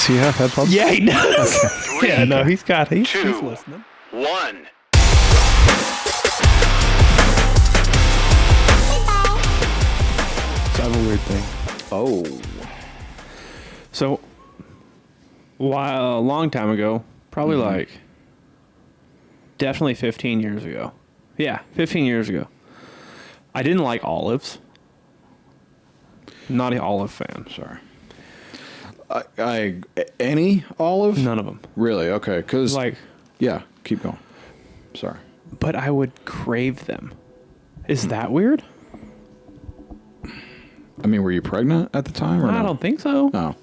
Does he have headphones? Yeah, he does. Okay. Yeah, no, he's He's Two, listening. 1. So I have a weird thing. Oh. So, a long time ago, probably like, definitely 15 years ago. Yeah, 15 years ago. I didn't like olives. Not an olive fan. Sorry. Any olive? None of them. Really? Okay. Because, Like, yeah, keep going. Sorry. but I would crave them. Is that weird? I mean, were you pregnant at the time? Or I no? don't think so. No.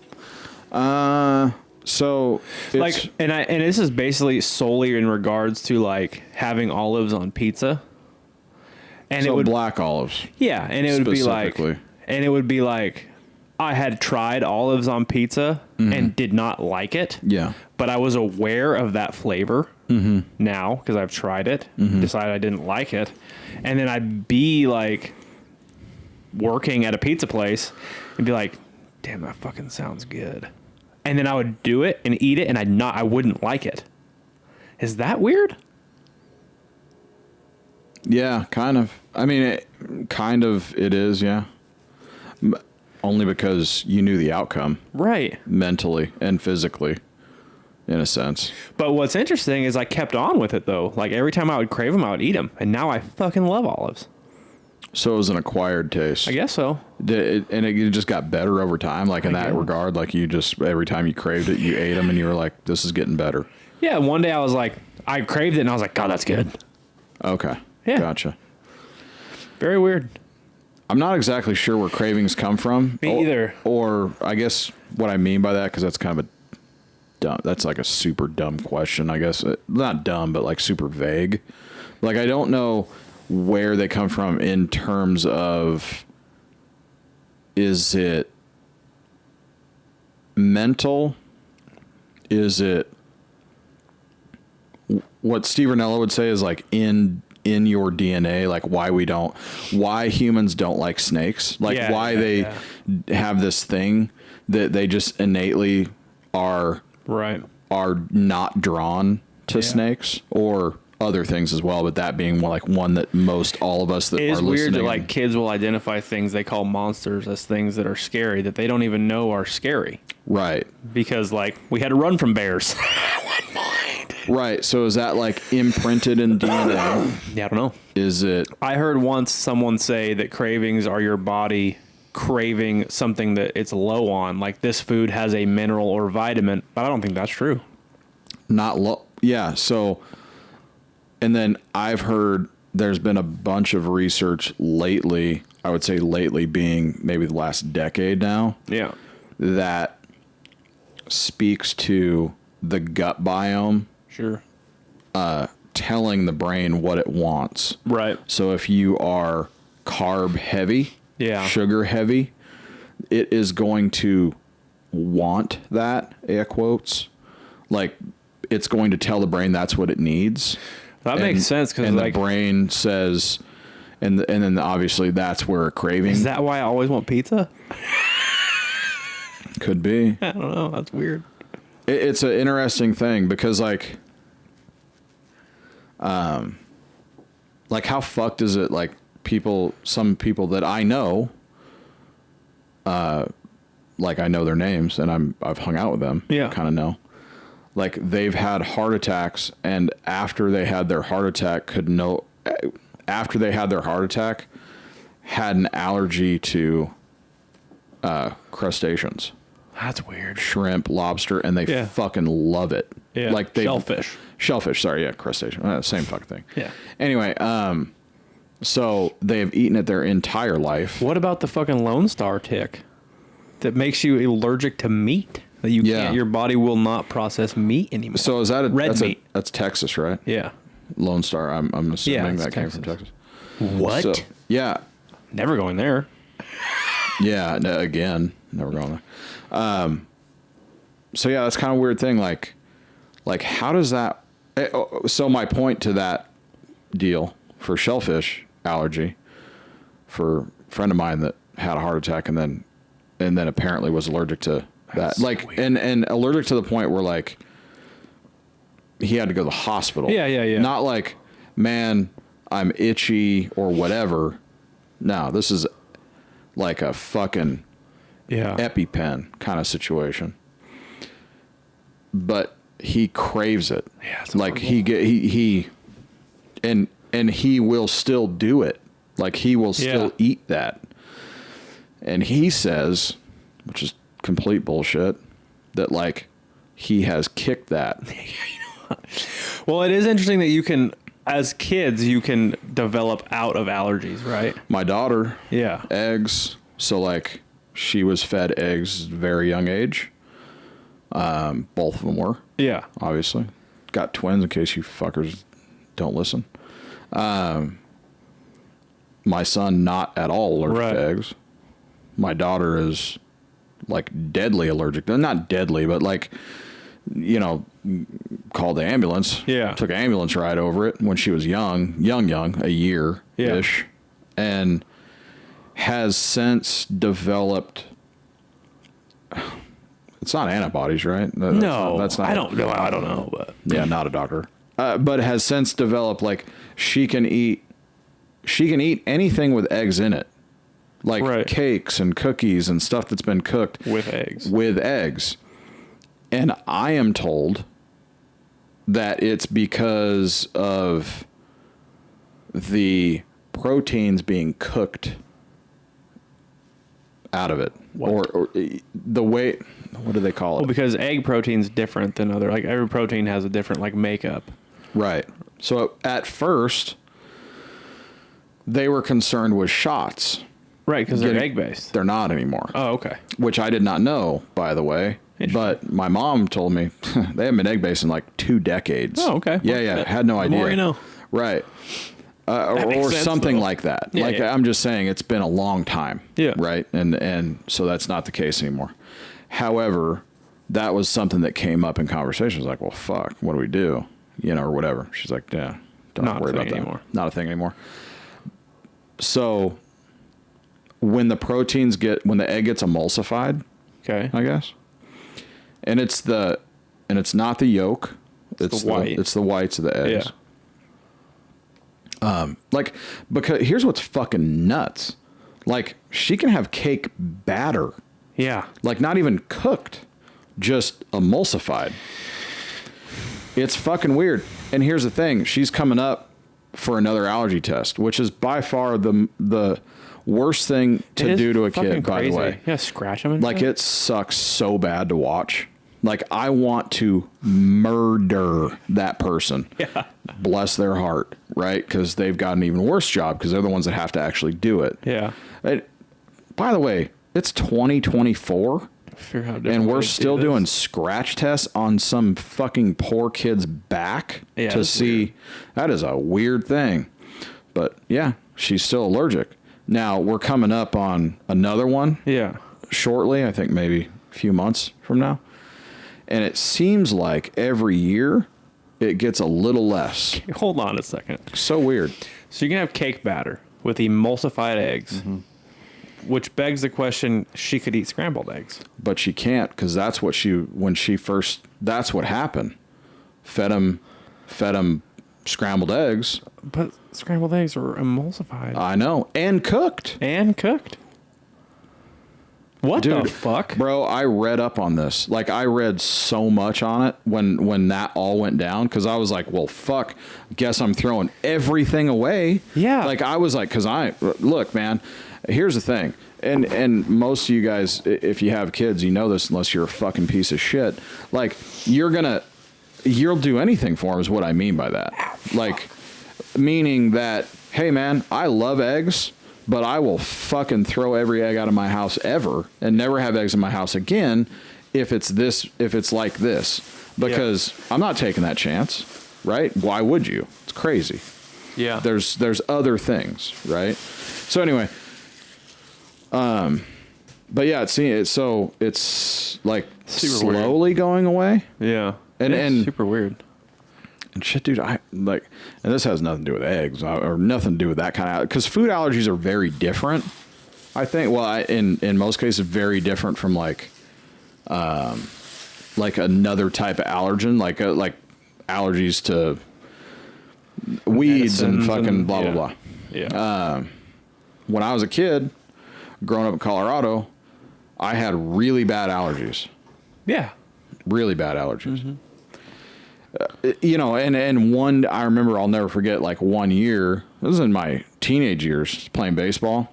So it's, Like, and this is basically solely in regards to like having olives on pizza. And so it would, black olives. yeah, and it would be like, specifically. and it would be like, I had tried olives on pizza and did not like it. Yeah. But I was aware of that flavor now because I've tried it, decided I didn't like it. And then I'd be like working at a pizza place and be like, damn, that fucking sounds good. And then I would do it and eat it and I wouldn't like it. Is that weird? Yeah, kind of. I mean, it is, yeah. Only because you knew the outcome Right. mentally and physically, in a sense. But what's interesting is I kept on with it though. Like every time I would crave them, I would eat them. And now I fucking love olives. So it was an acquired taste. I guess so. And it just got better over time, like in that regard. Like you just, every time you craved it, you ate them and you were like, this is getting better. Yeah, one day I was like, I craved it and I was like, God, that's good. Okay. Yeah. Gotcha. Very weird. I'm not exactly sure where cravings come from. Me either. Or I guess what I mean by that, because that's kind of a dumb, that's like a super dumb question, I guess. Not dumb, but like super vague. Like I don't know where they come from in terms of, is it mental? Is it what Steve Rinella would say is like in your DNA, like why humans don't like snakes, like they have this thing that they just innately are not drawn to snakes or other things as well, but that being one that most all of us that It is are weird listening. that like kids will identify things they call monsters as things that are scary that they don't even know are scary. Right. Because like we had to run from bears. Right. So is that like imprinted in DNA? Yeah, I don't know. Is it? I heard once someone say that cravings are your body craving something that it's low on, like this food has a mineral or vitamin, but I don't think that's true. Not low. Yeah. So, and then I've heard there's been a bunch of research lately, I would say lately being maybe the last decade now. Yeah. That speaks to the gut biome. Sure. Telling the brain what it wants. Right. So if you are carb heavy, sugar heavy, it is going to want that, air quotes. Like it's going to tell the brain that's what it needs. That makes sense because like, the brain says, and then obviously that's where a craving. Is that why I always want pizza? Could be. I don't know. That's weird. It's an interesting thing because like how fucked is it? Like some people that I know, like I know their names and I've hung out with them. Yeah. Kind of know. Like they've had heart attacks and after they had their heart attack had an allergy to, crustaceans. That's weird. Shrimp, lobster, and they fucking love it. Yeah. Like Shellfish, sorry, yeah, crustacean. Same fucking thing. Yeah. Anyway, so they have eaten it their entire life. What about the fucking Lone Star tick that makes you allergic to meat? That you can't, your body will not process meat anymore. So is that red meat? That's Texas, right? Yeah. Lone Star. I'm assuming that came from Texas. What? So, yeah. Never going there. Yeah. No, again, never going there. So yeah, that's kind of a weird thing. Like how does that? So my point to that deal for shellfish allergy, for a friend of mine that had a heart attack and then apparently was allergic to that. Like, so and allergic to the point where like he had to go to the hospital. Yeah. Not like, man, I'm itchy or whatever. No, this is like a fucking EpiPen kind of situation. But he craves it. Yeah, it's like horrible. and he will still do it. Like he will still eat that. And he says, which is complete bullshit, that like he has kicked that. Well, it is interesting that you can, as kids, you can develop out of allergies, right? My daughter, Yeah. eggs. So like she was fed eggs at a very young age. Both of them were. Yeah. Obviously. Got twins in case you fuckers don't listen. My son, not at all allergic to eggs. My daughter is like deadly allergic. Not deadly, but like, you know, called the ambulance. Yeah. Took an ambulance ride over it when she was young, a year-ish. And has since developed... It's not antibodies, right? That's not. I don't know. I don't know, but yeah, not a doctor. But has since developed like she can eat anything with eggs in it, like cakes and cookies and stuff that's been cooked with eggs. And I am told that it's because of the proteins being cooked out of it, or the way. What do they call it? Well, because egg protein's different than other, like every protein has a different like makeup. Right. So at first they were concerned with shots. Right, because they're egg based. They're not anymore. Oh, okay. Which I did not know, by the way. But my mom told me they haven't been egg based in like 2 decades. Oh, okay. Yeah. Had no idea. The more you know. Right. Or something like that. Yeah, I'm just saying it's been a long time. Yeah. Right. And so that's not the case anymore. However, that was something that came up in conversations like, well, fuck, what do we do? You know, or whatever. She's like, yeah, don't worry about that anymore. Not a thing anymore. So when the egg gets emulsified, okay, I guess, and it's not the yolk, it's the white. It's the whites of the eggs. Yeah. Because here's what's fucking nuts. Like she can have cake batter. Yeah. Like not even cooked, just emulsified. It's fucking weird. And here's the thing. She's coming up for another allergy test, which is by far the worst thing to do to a kid, by the way. Yeah, scratch them. Like it sucks so bad to watch. Like I want to murder that person. Yeah. Bless their heart, right? Because they've got an even worse job because they're the ones that have to actually do it. Yeah. By the way, it's 2024 and we're still doing scratch tests on some fucking poor kid's back to see. Weird. That is a weird thing. But yeah, she's still allergic. Now we're coming up on another one. Yeah. Shortly, I think maybe a few months from now. And it seems like every year it gets a little less. Hold on a second. So weird. So you can have cake batter with emulsified eggs. Mm-hmm. Which begs the question, she could eat scrambled eggs. But she can't, because that's what that's what happened. Fed him scrambled eggs. But scrambled eggs are emulsified. I know. And cooked. What Dude, the fuck? Bro, I read up on this. Like, I read so much on it when that all went down, because I was like, well, fuck, guess I'm throwing everything away. Yeah. Like, I was like, look, man, here's the thing. And most of you guys, if you have kids, you know this unless you're a fucking piece of shit. Like, you'll do anything for them is what I mean by that. Like, meaning that, hey, man, I love eggs, but I will fucking throw every egg out of my house ever and never have eggs in my house again if it's like this. Because I'm not taking that chance, right? Why would you? It's crazy. Yeah. There's other things, right? So anyway, but yeah, it's like super slowly weird. Going away. Yeah. And super weird. And shit, dude, and this has nothing to do with eggs or nothing to do with that kind of, because food allergies are very different. I think, in most cases, very different from like like another type of allergen, like allergies to weeds and fucking blah, blah, blah. Yeah. When I was a kid, growing up in Colorado, I had really bad allergies. Yeah. Really bad allergies. You know, and one, I remember, I'll never forget, like one year, this was in my teenage years, playing baseball.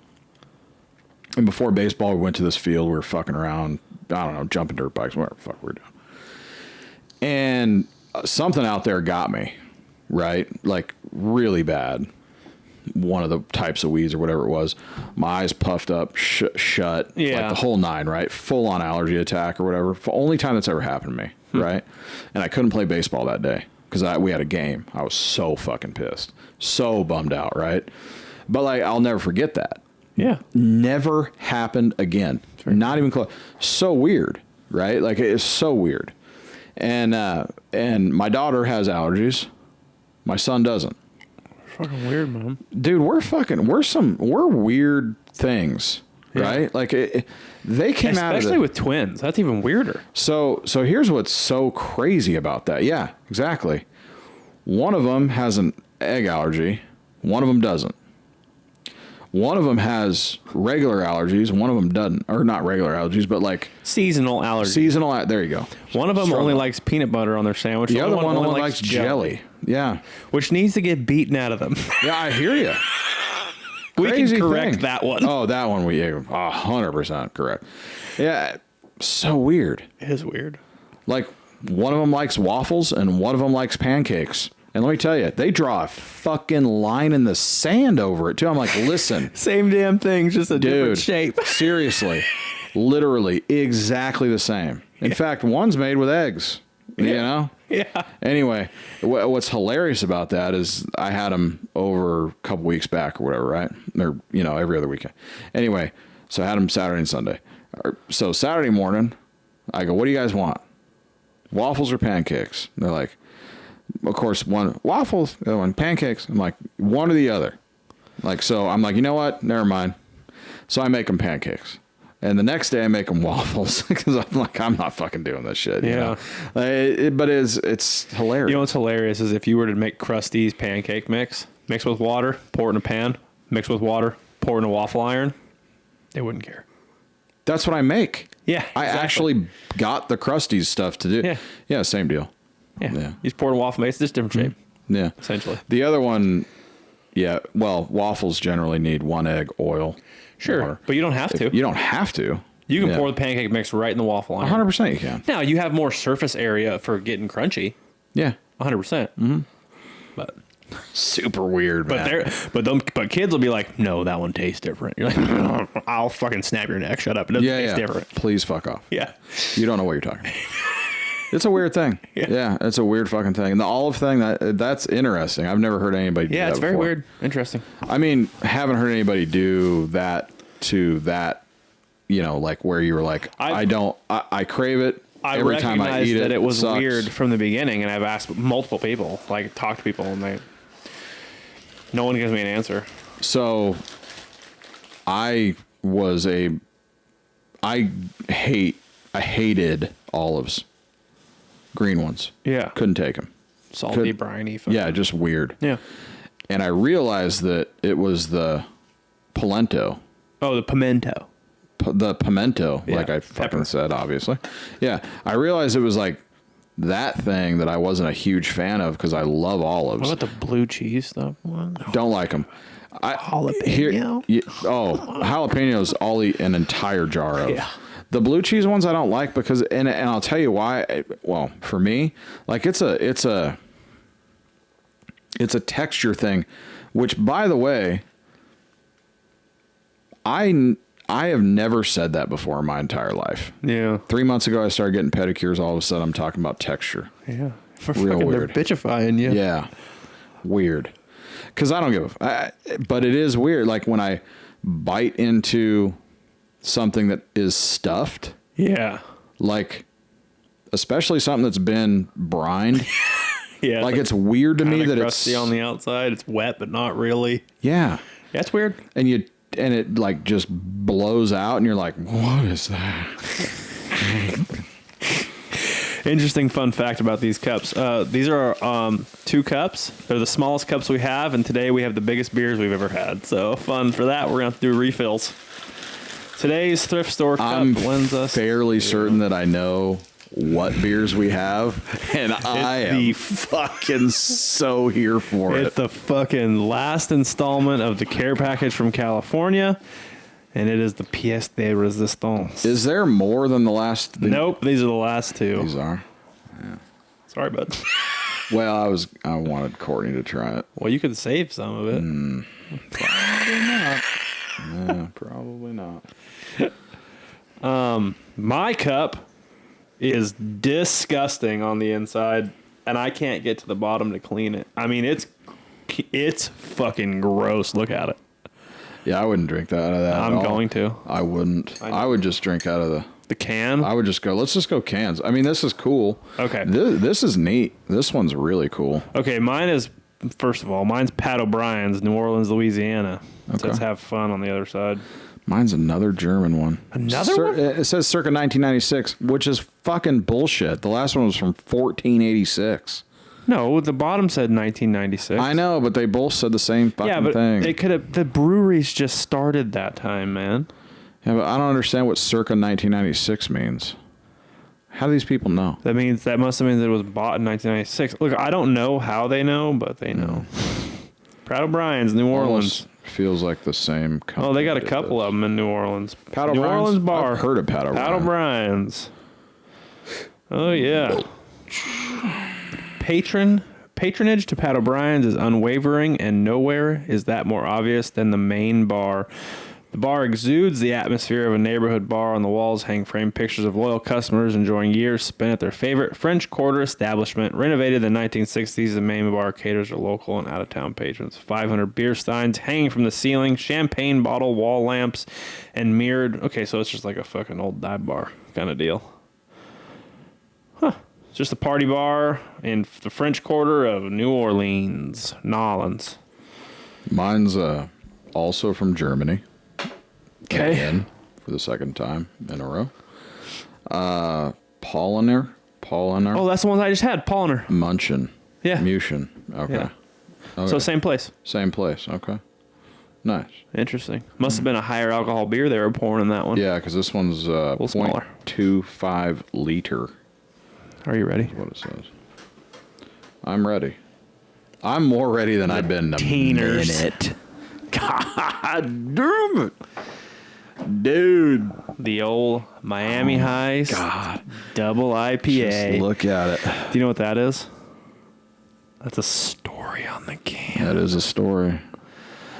And before baseball, we went to this field, we were fucking around, I don't know, jumping dirt bikes, whatever the fuck we were doing. And something out there got me, right? Like really bad. One of the types of weeds or whatever it was. My eyes puffed up, shut, yeah. like the whole nine, right? Full on allergy attack or whatever. Only time that's ever happened to me, right? And I couldn't play baseball that day because we had a game. I was so fucking pissed, so bummed out, right? But like, I'll never forget that. Yeah. Never happened again. Not even close. So weird, right? Like it's so weird. And my daughter has allergies. My son doesn't. Fucking weird, man. Dude, we're weird things, right? Like they came out of especially with twins. That's even weirder. So here's what's so crazy about that. Yeah, exactly. One of them has an egg allergy. One of them doesn't. One of them has regular allergies. One of them doesn't, or not regular allergies, but like seasonal allergies. There you go. One of them only likes peanut butter on their sandwich. The other one only likes jelly. Yeah, which needs to get beaten out of them. Yeah, I hear you. We can correct that one. Oh, that one 100% correct. Yeah, so weird. It is weird. Like one of them likes waffles and one of them likes pancakes. And let me tell you, they draw a fucking line in the sand over it, too. I'm like, listen. Same damn thing, just a different shape. Seriously. Literally, exactly the same. In fact, one's made with eggs, you know? Yeah. Anyway, what's hilarious about that is I had them over a couple weeks back or whatever, right? Or, you know, every other weekend. Anyway, so I had them Saturday and Sunday. So Saturday morning, I go, what do you guys want? Waffles or pancakes? And they're like, of course, one waffles, the other one pancakes. I'm like, one or the other. Like, so I'm like, you know what? Never mind. So I make them pancakes. And the next day I make them waffles because I'm like, I'm not fucking doing this shit. Yeah. You know? But it's hilarious. You know what's hilarious is if you were to make Krusty's pancake mix with water, pour it in a pan, mix with water, pour it in a waffle iron, they wouldn't care. That's what I make. Yeah. Exactly. I actually got the Krusty's stuff to do. Yeah. Yeah, same deal. Yeah. You just pour in a waffle mix, it's just different shape. Yeah. Essentially. The other one, yeah, well, waffles generally need one egg, oil. Sure. Water. But you don't have to. You don't have to. You can pour the pancake mix right in the waffle iron. 100% you can. Now, you have more surface area for getting crunchy. Yeah. 100%. Mm-hmm. But super weird, man. But kids will be like, no, that one tastes different. You're like, I'll fucking snap your neck. Shut up. It doesn't taste different. Please fuck off. Yeah. You don't know what you're talking about. It's a weird thing. Yeah, it's a weird fucking thing. And the olive thing, that's interesting. I've never heard anybody do that it's very before. weird. Interesting. I mean, haven't heard anybody do that to that, you know, like where you were like, I crave it every time I eat it. That it was weird from the beginning, and I've asked multiple people, like talked to people, and no one gives me an answer. So I hated olives. Green ones. Yeah. Couldn't take them. Salty, briny. Yeah, just weird. Yeah. And I realized that it was the polenta. Oh, the pimento. The pimento, like I fucking said, obviously. Yeah. I realized it was like that thing that I wasn't a huge fan of because I love olives. What about the blue cheese stuff? Don't like them. Jalapeno? Jalapenos I'll eat an entire jar of. Yeah. The blue cheese ones I don't like because, and I'll tell you why. Well, for me, like it's a texture thing, which, by the way, I have never said that before in my entire life. Yeah. 3 months ago, I started getting pedicures. All of a sudden, I'm talking about texture. Yeah. Real weird. They're bitchifying you. Yeah. Weird. Because I don't give but it is weird. Like when I bite into something that is stuffed. Yeah. Like, especially something that's been brined. Yeah. Like it's weird to me that crusty it's on the outside. It's wet, but not really. Yeah. That's weird. And it like just blows out and you're like, what is that? Interesting fun fact about these cups. These are 2 cups. They're the smallest cups we have, and today we have the biggest beers we've ever had. So fun for that. We're going to have to do refills. Today's thrift store cup lends us... fairly certain that I know what beers we have, and I am fucking so here for it. It's the fucking last installment of the care package from California, and it is the pièce de résistance. Is there more than the last? Nope, these are the last 2. These are? Yeah. Sorry, bud. Well, I wanted Courtney to try it. Well, you could save some of it. Probably not. Yeah, probably not. My cup is disgusting on the inside, and I can't get to the bottom to clean it. I mean, it's fucking gross. Look at it. Yeah, I wouldn't drink that out of that. I'm going to. I wouldn't. I would just drink out of the can. I would just go. Let's just go cans. I mean, this is cool. Okay. This is neat. This one's really cool. Okay, mine is. First of all, mine's Pat O'Brien's, New Orleans, Louisiana. Okay. So let's have fun on the other side. Mine's another German one. Another one? It says circa 1996, which is fucking bullshit. The last one was from 1486. No, the bottom said 1996. I know, but they both said the same fucking thing. They could have. The breweries just started that time, man. Yeah, but I don't understand what circa 1996 means. How do these people know? That must have meant that it was bought in 1996. Look, I don't know how they know, but they know. Pat O'Brien's, New Orleans. Almost feels like the same company. Oh, they got a couple of them in New Orleans. Pat O'Brien's? New Orleans bar. I've heard of Pat O'Brien's. Pat O'Brien's. Oh, yeah. Patronage to Pat O'Brien's is unwavering, and nowhere is that more obvious than the main bar. The bar exudes the atmosphere of a neighborhood bar. On the walls hang framed pictures of loyal customers enjoying years spent at their favorite French Quarter establishment. Renovated in the 1960s, the main bar caters to local and out-of-town patrons. 500 beer steins hanging from the ceiling, champagne bottle wall lamps, and mirrored... Okay, so it's just like a fucking old dive bar kind of deal. Huh. It's just a party bar in the French Quarter of New Orleans. Nolans. Mine's also from Germany. Okay. Again, for the second time in a row. Polliner. Oh, that's the one I just had. Polliner. Munchen. Yeah. Mushin. Okay. Yeah. Okay. So same place. Same place. Okay. Nice. Interesting. Must have been a higher alcohol beer they were pouring in that one. Yeah, because this one's smaller. 0.25 liter. Are you ready? That's what it says. I'm ready. I'm more ready than I've been in a minute. God damn it. Dude. The old Miami Heist God. double IPA. Just look at it. Do you know what that is? That's a story on the can. That is a story.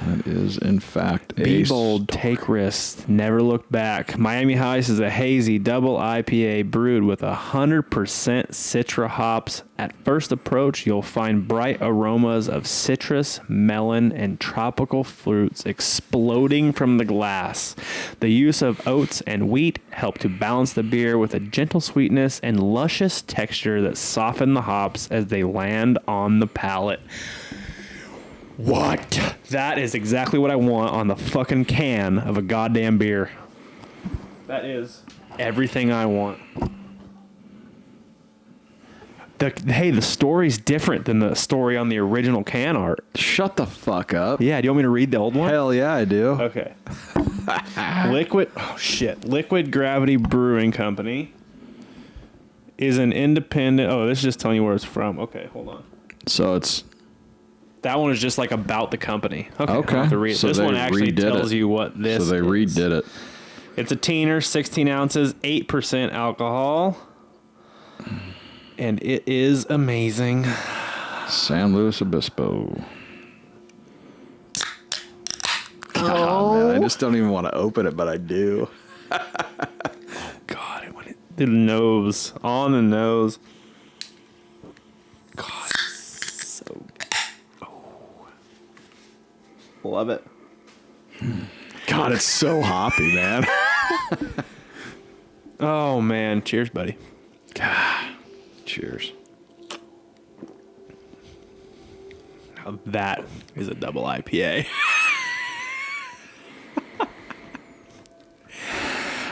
That is, in fact, a Be bold, take risks, never look back. Miami Heist is a hazy double IPA brewed with 100% Citra hops. At first approach, you'll find bright aromas of citrus, melon, and tropical fruits exploding from the glass. The use of oats and wheat help to balance the beer with a gentle sweetness and luscious texture that soften the hops as they land on the palate. What? That is exactly what I want on the fucking can of a goddamn beer. That is everything I want. The story's different than the story on the original can art. Shut the fuck up. Yeah, do you want me to read the old one? Hell yeah, I do. Okay. Liquid Gravity Brewing Company is an independent... Oh, this is just telling you where it's from. Okay, hold on. So it's... That one is just like about the company. Okay. I Okay. have to read it. So this one actually tells you what this is. So they redid it. It's a teener, 16 ounces, 8% alcohol. And it is amazing. San Luis Obispo. God, man, I just don't even want to open it, but I do. God, it went the nose. On the nose. God, so... Love it. God, it's so hoppy, man. Oh, man. Cheers, buddy. Cheers. Now that is a double IPA.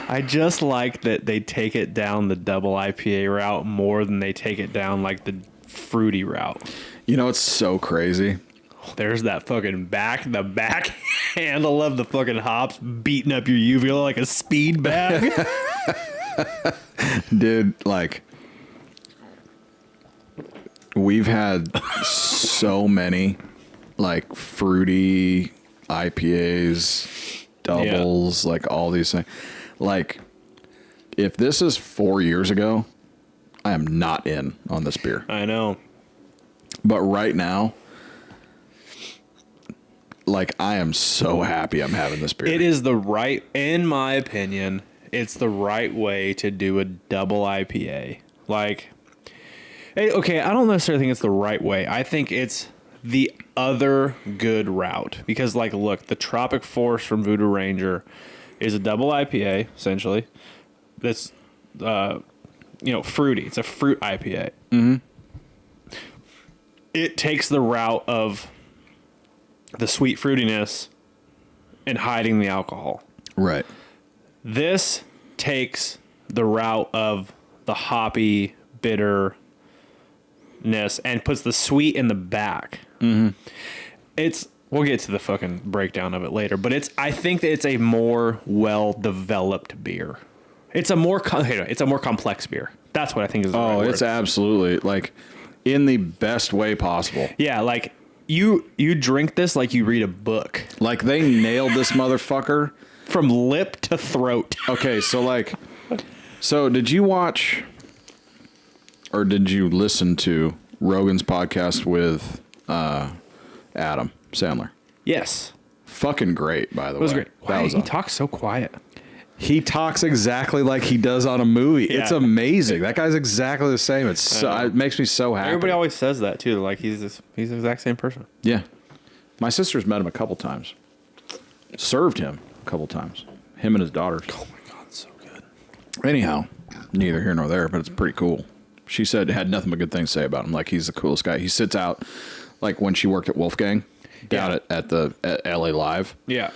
I just like that they take it down the double IPA route more than they take it down like the fruity route. You know, it's so crazy. There's that fucking the back handle of the fucking hops beating up your uvula like a speed bag. Dude, like, we've had so many, like, fruity IPAs, doubles, like, all these things. Like, if this is 4 years ago, I am not in on this beer. I know. But right now, like, I am so happy I'm having this beer. It is in my opinion, it's the right way to do a double IPA. Like, okay, I don't necessarily think it's the right way. I think it's the other good route. Because, like, look, the Tropic Force from Voodoo Ranger is a double IPA, essentially. That's, fruity. It's a fruit IPA. Mm-hmm. It takes the route of the sweet fruitiness and hiding the alcohol. Right. This takes the route of the hoppy bitterness and puts the sweet in the back. Mm-hmm. We'll get to the fucking breakdown of it later, but I think that it's a more well-developed beer. It's a more complex beer. That's what I think is the right word. It's absolutely, like, in the best way possible. Yeah, like, you drink this like you read a book. Like, they nailed this motherfucker. From lip to throat. Okay, so did you watch or did you listen to Rogan's podcast with Adam Sandler? Yes. Fucking great, by the way. It was great. Why he talks so quiet? He talks exactly like he does on a movie. Yeah. It's amazing. That guy's exactly the same. It makes me so happy. Everybody always says that too. Like he's the exact same person. Yeah. My sister's met him a couple times. Served him a couple times. Him and his daughters. Oh my God, so good. Anyhow, neither here nor there, but it's pretty cool. She said had nothing but good things to say about him. Like, he's the coolest guy. He sits out, like, when she worked at Wolfgang down at LA Live. Yeah.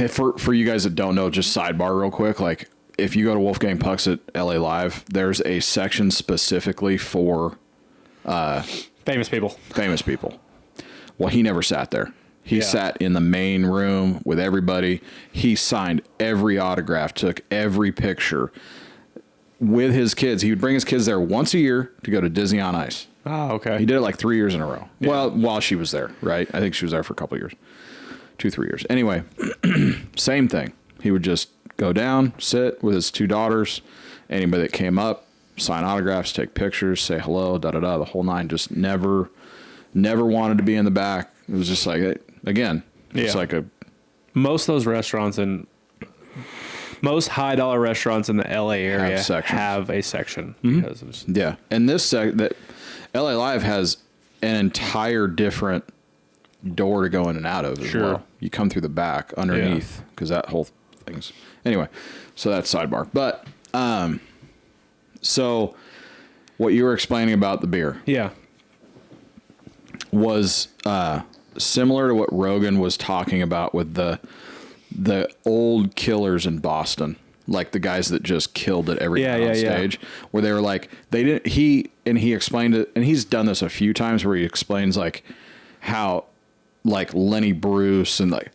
For you guys that don't know, just sidebar real quick, like, if you go to Wolfgang Puck's at LA Live, there's a section specifically for famous people. Famous people. Well, he never sat there. He sat in the main room with everybody. He signed every autograph, took every picture with his kids. He would bring his kids there once a year to go to Disney on Ice. Oh, okay. He did it like 3 years in a row. Yeah. Well, while she was there, right? I think she was there for a couple of years. 2-3 years. Anyway, same thing. He would just go down, sit with his two daughters. Anybody that came up, sign autographs, take pictures, say hello, da-da-da, the whole nine. Just never wanted to be in the back. It was just like, again, it's like most of those restaurants and most high dollar restaurants in the LA area have a section. Mm-hmm. Yeah. And that LA Live has an entire different door to go in and out of as well. You come through the back underneath because that whole thing's anyway. So that's sidebar. But so what you were explaining about the beer, was similar to what Rogan was talking about with the old killers in Boston, like the guys that just killed it every time on stage, where they were like he explained it, and he's done this a few times where he explains like how like Lenny Bruce and like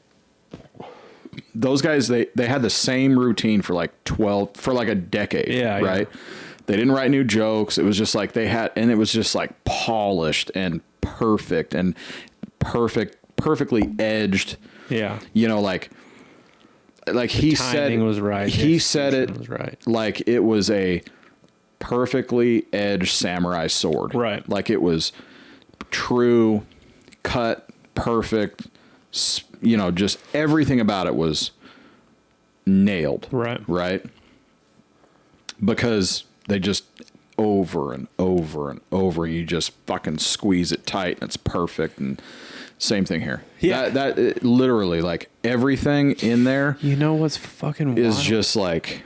those guys, they had the same routine for like a decade, right? They didn't write new jokes. It was just like and it was just like polished and perfect and perfectly edged. Yeah. You know, like he said it was right. He said it was right. Like it was a perfectly edged samurai sword. Right. Like it was true, cut, perfect. You know, just everything about it was nailed. Right. Right. Because they just over and over and over, you just fucking squeeze it tight and it's perfect. And same thing here. Yeah. That literally, like everything in there. You know what's fucking wild? Is just like.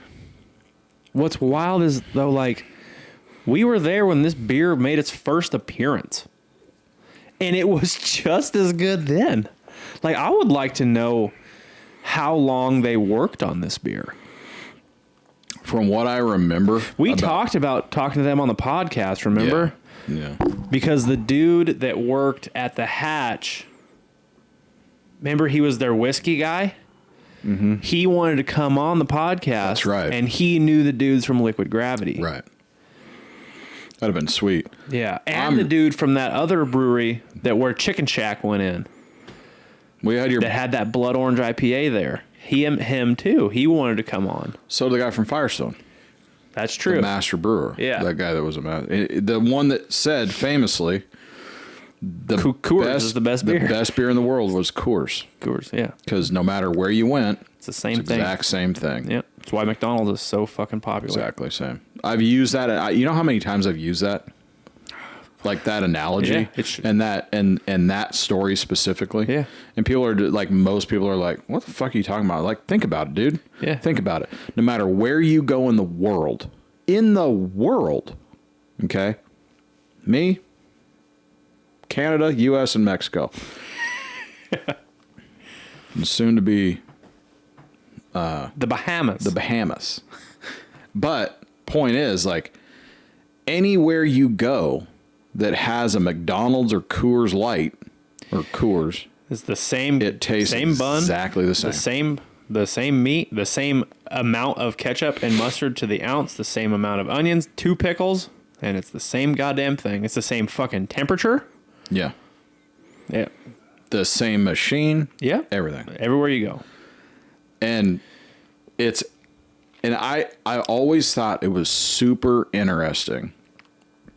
What's wild is though, like we were there when this beer made its first appearance. And it was just as good then. Like I would like to know how long they worked on this beer. From what I remember, we talked about talking to them on the podcast. Remember? Yeah. Because the dude that worked at the Hatch, remember he was their whiskey guy? Mm-hmm. He wanted to come on the podcast. That's right. And he knew the dudes from Liquid Gravity. Right. That'd have been sweet. Yeah. And the dude from that other brewery where Chicken Shack went in. That had that blood orange IPA there. Him too. He wanted to come on. So the guy from Firestone. That's true. The master brewer. Yeah. That guy that was the one that said famously Coors is the best beer. The best beer in the world was Coors. Coors, yeah. Because no matter where you went, it's the same thing. Exact same thing. Yeah. That's why McDonald's is so fucking popular. Exactly same. I've used that. You know how many times I've used that? Like that analogy and that story specifically. Yeah. And people are like, most people are like, what the fuck are you talking about? Like, think about it, dude. Yeah. Think about it. No matter where you go in the world, okay? Me, Canada, US, and Mexico. And soon to be the Bahamas. But point is, like, anywhere you go that has a McDonald's or Coors Light or Coors, it's the same. It tastes same bun, exactly the same. The same meat, the same amount of ketchup and mustard to the ounce, the same amount of onions, 2 pickles, and it's the same goddamn thing. It's the same fucking temperature. Yeah. Yeah. The same machine. Yeah. Everything. Everywhere you go. And I always thought it was super interesting,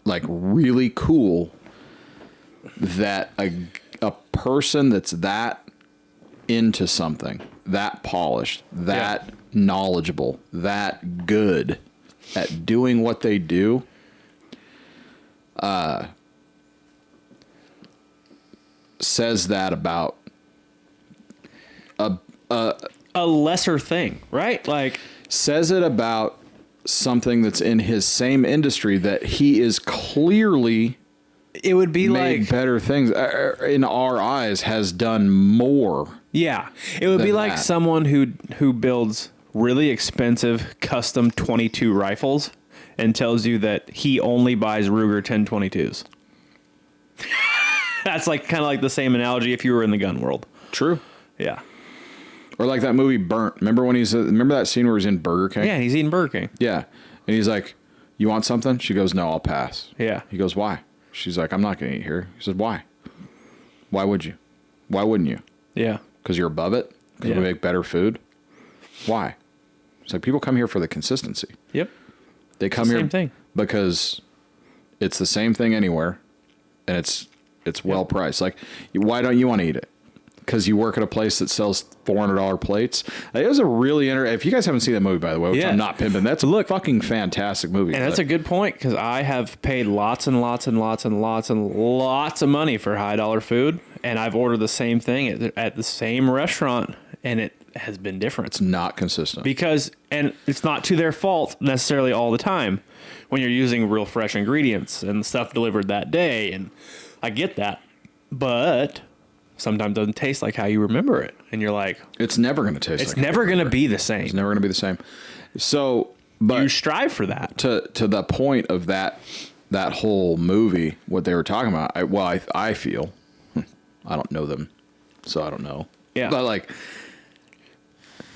like really cool, that a person that's that into something, that polished, that knowledgeable, that good at doing what they do, says that about a lesser thing, right? Like, says it about something that's in his same industry that he is clearly, it would be made like better things in our eyes, has done more. Yeah, it would be like that. someone who builds really expensive custom .22 rifles and tells you that he only buys Ruger 1022s. That's like kind of like the same analogy if you were in the gun world. True. Yeah. Or like that movie Burnt. Remember that scene where he's in Burger King? Yeah, he's eating Burger King. Yeah. And he's like, "You want something?" She goes, "No, I'll pass." Yeah. He goes, "Why?" She's like, "I'm not going to eat here." He says, "Why? Why would you? Why wouldn't you?" Yeah. Because you're above it? Because we make better food? Why? It's like, people come here for the consistency. Yep. They come here same thing. because it's the same thing anywhere, and it's well priced. Like, why don't you want to eat it? Because you work at a place that sells $400 plates. It was a really if you guys haven't seen that movie, by the way, which I'm not pimping, that's a fucking fantastic movie. And that's a good point, because I have paid lots and lots and lots and lots and lots of money for high dollar food, and I've ordered the same thing at the same restaurant, and it has been different. It's not consistent. And it's not to their fault necessarily all the time when you're using real fresh ingredients and stuff delivered that day, and I get that, but sometimes it doesn't taste like how you remember it, and you're like, it's never going to taste. It's never going to be the same. It's never going to be the same. So, but you strive for that. To the point of that whole movie, what they were talking about. I feel, I don't know them, so I don't know. Yeah. But like,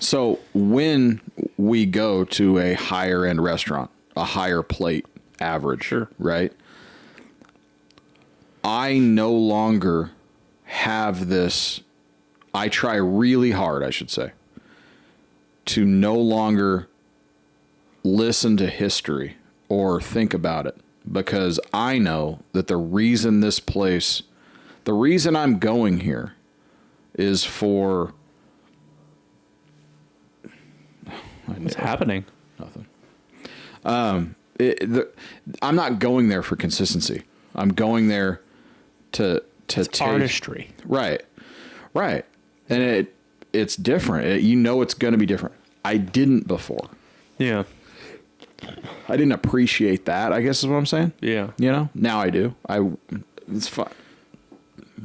so when we go to a higher end restaurant, a higher plate average, sure, right? I no longer have this. I try really hard, I should say, to no longer listen to history or think about it, because I know that the reason I'm going here is for. What's happening? Nothing. I'm not going there for consistency. I'm going there to take artistry. Right. And it's different. It's going to be different. I didn't before. Yeah. I didn't appreciate that, I guess is what I'm saying. Yeah. Now I do. It's fun.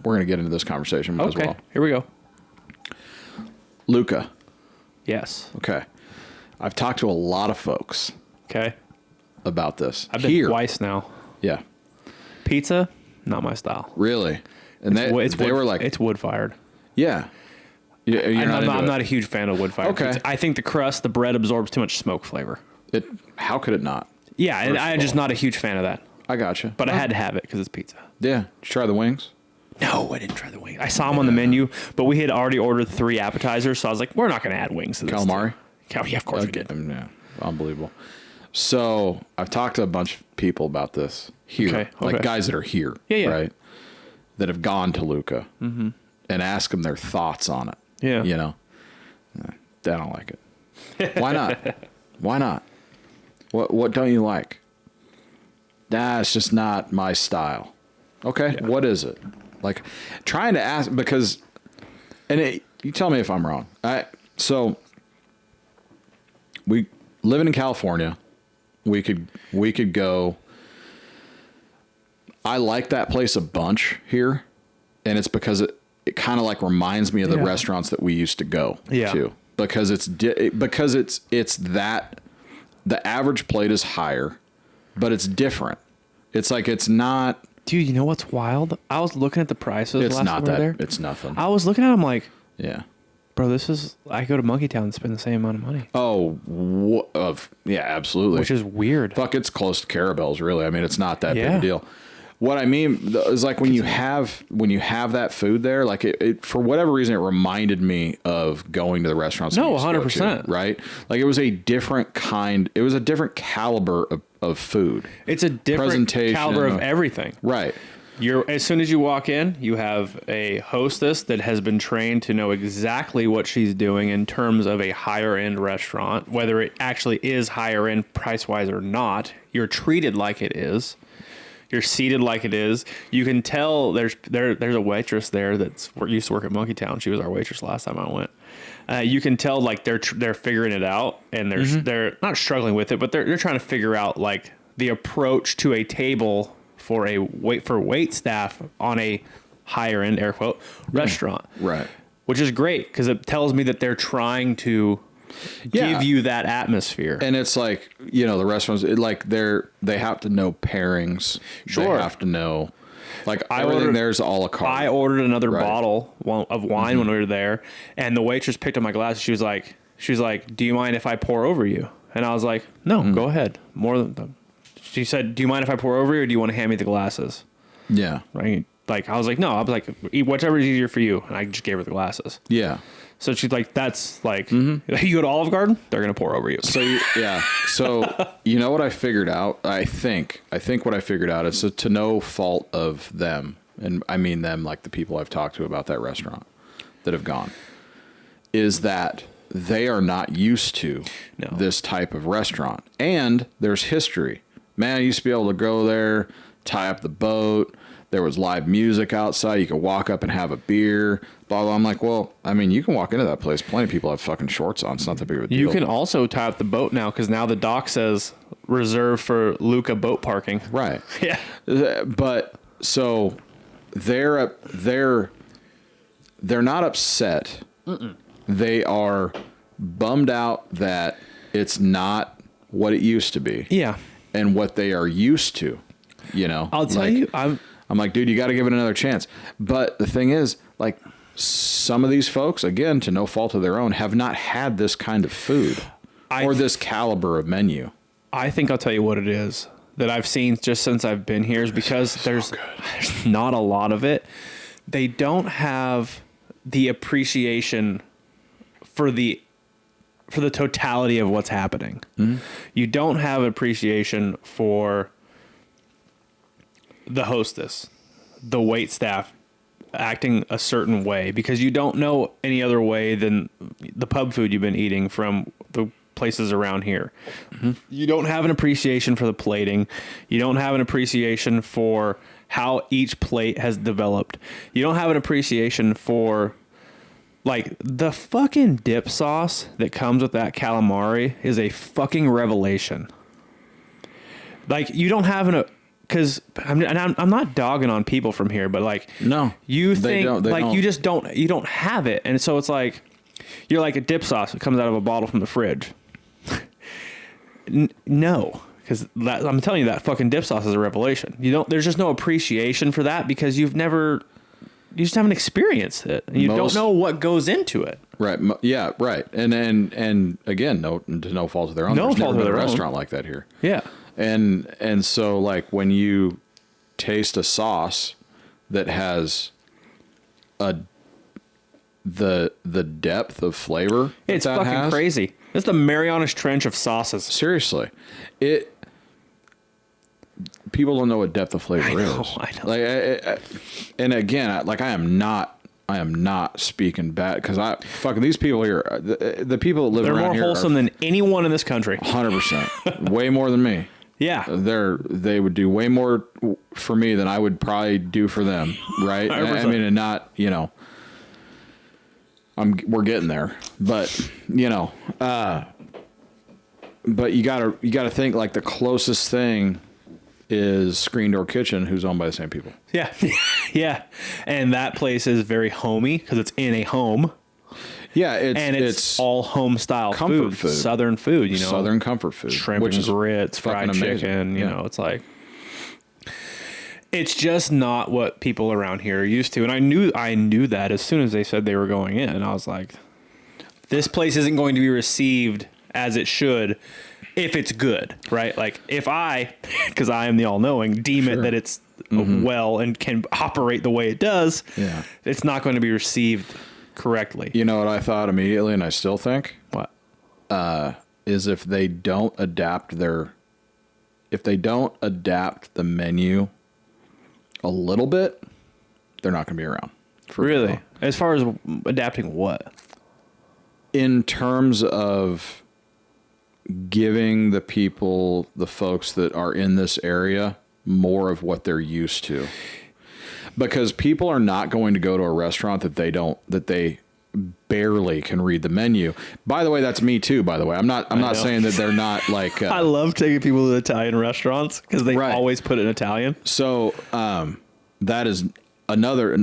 We're going to get into this conversation as well. Here we go. Luca. Yes. Okay. I've talked to a lot of folks Okay. about this. I've been twice now. Yeah. Pizza, not my style. Really? And they were like, it's wood fired. yeah. I'm not a huge fan of wood fired. Okay. Pizza. I think the crust, the bread absorbs too much smoke flavor. How could it not? Yeah, and I'm just not a huge fan of that. I gotcha. But I had to have it because it's pizza. Yeah. Did you try the wings? No, I didn't try the wings. I saw them on the menu, but we had already ordered 3 appetizers, so I was like, we're not going to add wings to this. Calamari? Yeah, of course we did. Yeah. Unbelievable. So I've talked to a bunch of people about this here, like guys that are here, right? That have gone to Luca and ask them their thoughts on it. Yeah. You know, they don't like it. Why not? Why not? What don't you like? Nah, it's just not my style. Okay. Yeah. What is it? Like trying to ask because, you tell me if I'm wrong. So we living in California, we could go. I like that place a bunch here, and it's because it kind of like reminds me of the restaurants that we used to go to because it's that the average plate is higher, but it's different. It's like it's not. Dude, you know what's wild? I was looking at the prices. It's last not time we were that. there. It's nothing. I was looking at them like, yeah, bro, I go to Monkey Town and spend the same amount of money. Oh, yeah, absolutely. Which is weird. Fuck, it's close to Carabelle's, really. I mean, it's not that big a deal. What I mean is like when you have that food there, like it for whatever reason, it reminded me of going to the restaurants. No, 100%. Right? Like it was a different kind. It was a different caliber of food. It's a different caliber of everything. Right. As soon as you walk in, you have a hostess that has been trained to know exactly what she's doing in terms of a higher end restaurant, whether it actually is higher end price wise or not. You're treated like it is. You're seated like it is. You can tell there's a waitress there used to work at Monkey Town. She was our waitress last time I went. You can tell like they're figuring it out, and they're not struggling with it, but they're trying to figure out like the approach to a table for wait staff on a higher end air quote restaurant, right? Which is great because it tells me that they're trying to give you that atmosphere. And it's like, the restaurants, they have to know pairings. Sure. They have to know, everything there's a la carte. I ordered another bottle of wine when we were there, and the waitress picked up my glass. She was like, do you mind if I pour over you? And I was like, no, go ahead. She said, do you mind if I pour over you, or do you want to hand me the glasses? Yeah. Right? Like, I was like, no. I was like, eat whichever is easier for you. And I just gave her the glasses. Yeah. So she's like, that's like, you go to Olive Garden, they're going to pour over you. So, So, you know what I figured out? I think what I figured out is to no fault of them, and I mean them like the people I've talked to about that restaurant that have gone, is that they are not used to this type of restaurant. And there's history. Man, I used to be able to go there, tie up the boat. There was live music outside. You could walk up and have a beer. Blah, blah. I'm like, well, I mean, you can walk into that place. Plenty of people have fucking shorts on. It's not that big of a deal. You can also tie up the boat now because now the dock says reserved for Luca boat parking. Right. Yeah. But so they're not upset. They are bummed out that it's not what it used to be. Yeah. And what they are used to, I'll tell you, I'm like, dude, you got to give it another chance. But the thing is, like, some of these folks, again, to no fault of their own, have not had this kind of food or this caliber of menu. I think I'll tell you what it is that I've seen just since I've been here is because there's not a lot of it. They don't have the appreciation for the totality of what's happening. You don't have appreciation for the hostess, the wait staff acting a certain way because you don't know any other way than the pub food you've been eating from the places around here. You don't have an appreciation for the plating. You don't have an appreciation for how each plate has developed. You don't have an appreciation for like the fucking dip sauce that comes with that calamari is a fucking revelation. Like you don't have because I'm not dogging on people from here, but like you think you just don't have it, and so it's like you're like a dip sauce that comes out of a bottle from the fridge. No. Because I'm telling you, that fucking dip sauce is a revelation. There's just no appreciation for that because you just haven't experienced it. And you don't know what goes into it. Right. Yeah. Right. And again, no fault of their own. There's never been a restaurant like that here. Yeah. And so like when you taste a sauce that has the depth of flavor, it's fucking crazy. It's the Marianas Trench of sauces. Seriously, people don't know what depth of flavor is. I know. Like, and again, I am not speaking bad because these people here, the people that live around here, they're more wholesome than anyone in this country. 100%, way more than me. Yeah, they would do way more for me than I would probably do for them. Right? I mean, and not we're getting there, but but you gotta think like the closest thing is Screen Door Kitchen, who's owned by the same people. Yeah. Yeah. And that place is very homey because it's in a home. Yeah. It's all home style food, Southern food, Southern comfort food. Shrimp and grits, fried chicken, you know, it's like, it's just not what people around here are used to. And I knew that as soon as they said they were going in. And I was like, this place isn't going to be received as it should if it's good, right? Like if because I am the all-knowing, deem it that it's well and can operate the way it does, it's not going to be received correctly. You know what I thought immediately, and I still think? What? Is if they don't adapt the menu a little bit, they're not going to be around. Really? As far as adapting what? In terms of giving the folks that are in this area more of what they're used to, because people are not going to go to a restaurant that they barely can read the menu. By the way, that's me too, by the way. I'm not saying that they're not like, I love taking people to Italian restaurants because they always put it in Italian. So, that is another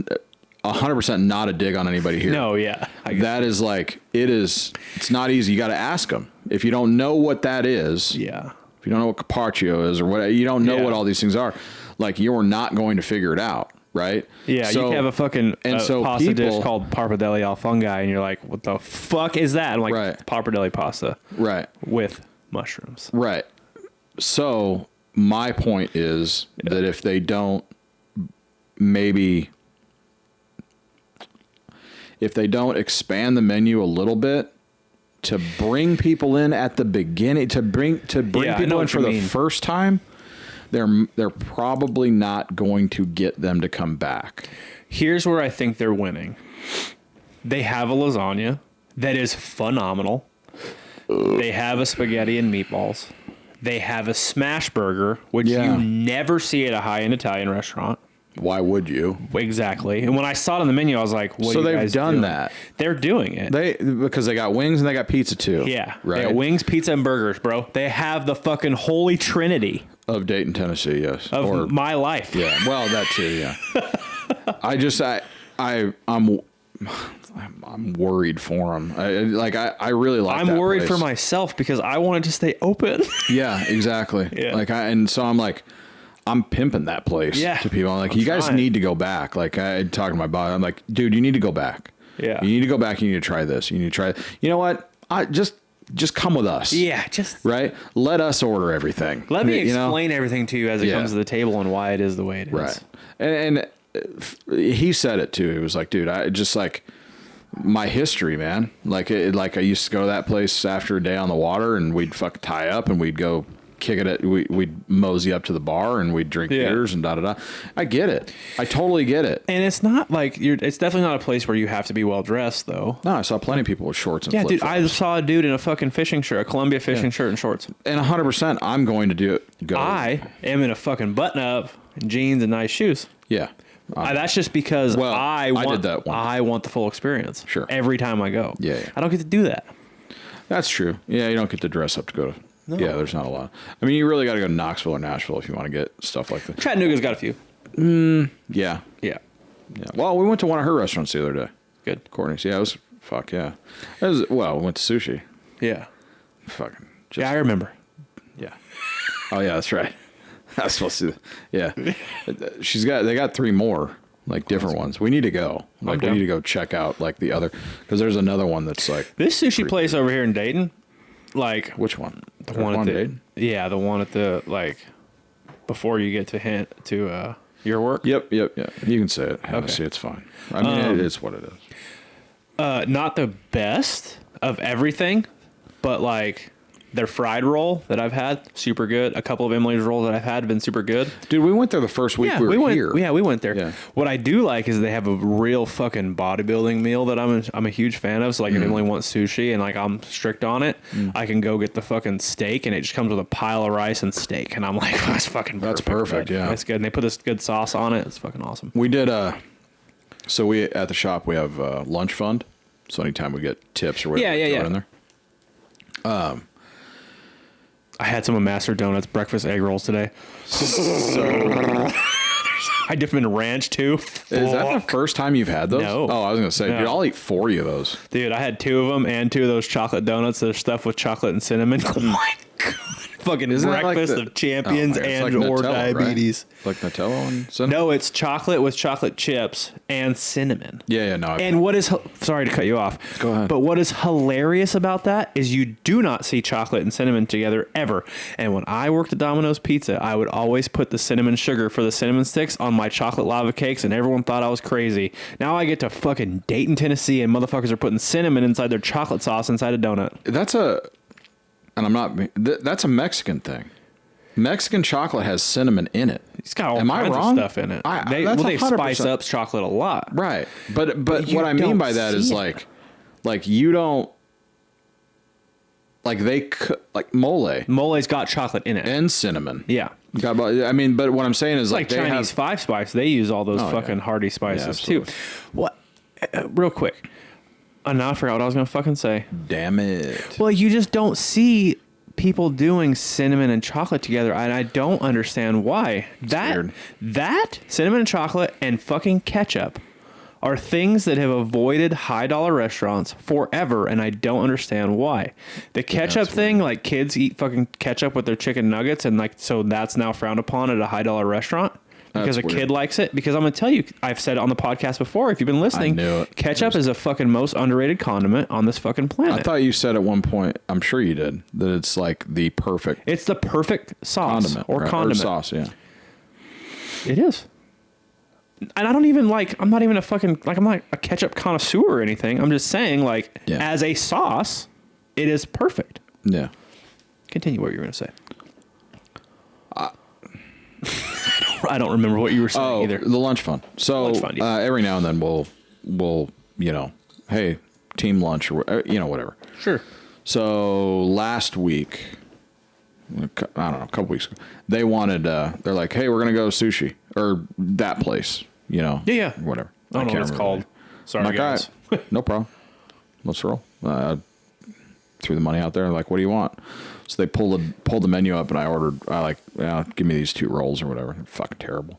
100% not a dig on anybody here. No. Yeah. That is like, it's not easy. You got to ask them. If you don't know what that is. Yeah. If you don't know what carpaccio is or what, you don't know what all these things are, like you're not going to figure it out. Right. Yeah. So, you can have a fucking pasta dish called pappardelle al fungi. And you're like, what the fuck is that? I'm like, pappardelle pasta. Right. With mushrooms. Right. So my point is that if they don't expand the menu a little bit to bring people in at the beginning, to bring people in for the first time, they're probably not going to get them to come back. Here's where I think they're winning. They have a lasagna that is phenomenal. They have a spaghetti and meatballs. They have a smash burger, which you never see at a high-end Italian restaurant. Why would you? Exactly. And when I saw it on the menu, I was like, what are you guys doing? So they've done that. They're doing it. Because they got wings and they got pizza too. Yeah. Right. They got wings, pizza, and burgers, bro. They have the fucking holy trinity. Of Dayton, Tennessee, yes. Of my life. Yeah. Well, that too, yeah. I'm worried for them. I really like that I'm worried place. for myself because I want it to stay open. Yeah, exactly. Yeah. So I'm like, I'm pimping that place to people. I'm like, you guys need to go back. Like I talking to my boss, I'm like, dude, you need to go back. Yeah. You need to go back. You need to try this. You need to try. You know what? Just come with us. Yeah. Right. Let us order everything. Let me explain everything to you as it comes to the table and why it is the way it is. Right. And he said it too. He was like, dude, I just like my history, man. Like I used to go to that place after a day on the water and we'd tie up and we'd go kick it at, we'd mosey up to the bar and we'd drink beers and da-da-da. I get it. I totally get it. And it's not like it's definitely not a place where you have to be well dressed though. No, I saw plenty of people with shorts and flip-flops. Dude, I saw a dude in a fucking fishing shirt, a Columbia fishing shirt and shorts. And 100% I'm going to do it. I am in a fucking button up and jeans and nice shoes. Yeah. That's just because I did that one. I want the full experience. Sure. Every time I go. Yeah. I don't get to do that. That's true. Yeah, you don't get to dress up to go to. No. Yeah, there's not a lot. I mean, you really got to go to Knoxville or Nashville if you want to get stuff like that. Chattanooga's got a few. Yeah. Yeah. Well, we went to one of her restaurants the other day. Good. Courtney's. Yeah, it was, we went to sushi. Yeah. Fucking. I remember. Yeah. Oh yeah, that's right. I was supposed to. Yeah. They got 3 more, like different ones. We need to go. Like we need to go check out like the other, because there's another one that's like this sushi place over here in Dayton. Like which one? The one at Dayton? Yeah, the one at the like before you get to your work. Yep. You can say it. Hennessy, it's fine. I mean, it's what it is. Not the best of everything, but like their fried roll that I've had, super good. A couple of Emily's rolls that I've had have been super good. Dude, we went there the first week we were here. Yeah, we went there. Yeah. What I do like is they have a real fucking bodybuilding meal that I'm a huge fan of. So like if Emily wants sushi and like I'm strict on it, I can go get the fucking steak and it just comes with a pile of rice and steak. And I'm like, that's fucking perfect. That's perfect, bud. yeah. That's good. And they put this good sauce on it. It's fucking awesome. We did so we at the shop we have lunch fund. So anytime we get tips or whatever, we throw it in there. I had some of Master Donuts breakfast egg rolls today. So I dipped them in ranch too. Is that the first time you've had those? No. Oh, I was gonna say, dude, I'll eat 40 of those. Dude, I had 2 of them and 2 of those chocolate donuts that are stuffed with chocolate and cinnamon. Oh my god. Fucking Isn't breakfast like of champions and like or Nutella, diabetes. Right? Like Nutella and cinnamon? No, it's chocolate with chocolate chips and cinnamon. Yeah, no. And what is, sorry to cut you off. Go ahead. But what is hilarious about that is you do not see chocolate and cinnamon together ever. And when I worked at Domino's Pizza, I would always put the cinnamon sugar for the cinnamon sticks on my chocolate lava cakes, and everyone thought I was crazy. Now I get to fucking Dayton, Tennessee, and motherfuckers are putting cinnamon inside their chocolate sauce inside a donut. That's a Mexican thing. Mexican chocolate has cinnamon in it. It's got all kinds of stuff in it. They spice up chocolate a lot. Right. But what I mean by that is like you don't, like like mole. Mole's got chocolate in it. And cinnamon. Yeah. But what I'm saying is like they Chinese have 5-spice. They use all those fucking hearty spices too. What? Real quick. I forgot what I was going to fucking say. Damn it. Well, you just don't see people doing cinnamon and chocolate together, and I don't understand why. That cinnamon and chocolate and fucking ketchup are things that have avoided high dollar restaurants forever, and I don't understand why. The ketchup thing, weird. Like kids eat fucking ketchup with their chicken nuggets, and like so that's now frowned upon at a high dollar restaurant. Because a kid likes it. Because I'm going to tell you, I've said it on the podcast before, if you've been listening, ketchup is a fucking most underrated condiment on this fucking planet. I thought you said at one point, I'm sure you did, that it's like the perfect... It's the perfect sauce. Condiment. Or sauce, yeah. It is. And I don't even like, I'm not even a fucking, like I'm not a ketchup connoisseur or anything. I'm just saying like, as a sauce, it is perfect. Yeah. Continue what you were going to say. I don't remember what you were saying either. The lunch fund. So every now and then we'll hey, team lunch or whatever. Sure. So last week, I don't know, a couple weeks ago, they wanted. They're like, hey, we're gonna go sushi or that place. Yeah. Whatever. I don't know what it's called. Sorry, guys. No problem. Let's roll. Threw the money out there. Like, what do you want? So they pulled the menu up, and I ordered. Give me these 2 rolls or whatever. They're fucking terrible.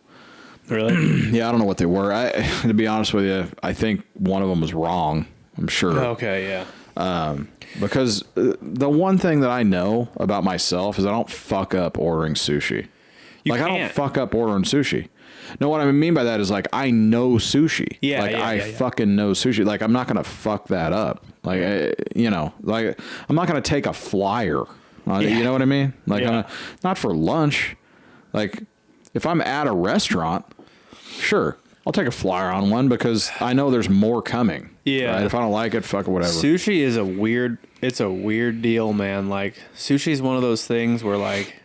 Really? Yeah, I don't know what they were. To be honest with you, I think one of them was wrong. I'm sure. Okay, yeah. Because the one thing that I know about myself is I don't fuck up ordering sushi. I don't fuck up ordering sushi. No, what I mean by that is like I know sushi. Yeah, I fucking know sushi. Like I'm not gonna fuck that up. Like I'm not gonna take a flyer. You know what I mean? Like not for lunch. Like if I'm at a restaurant, sure, I'll take a flyer on one because I know there's more coming. Yeah. Right? If I don't like it, fuck it, whatever. Sushi is a weird deal, man. Like sushi is one of those things where like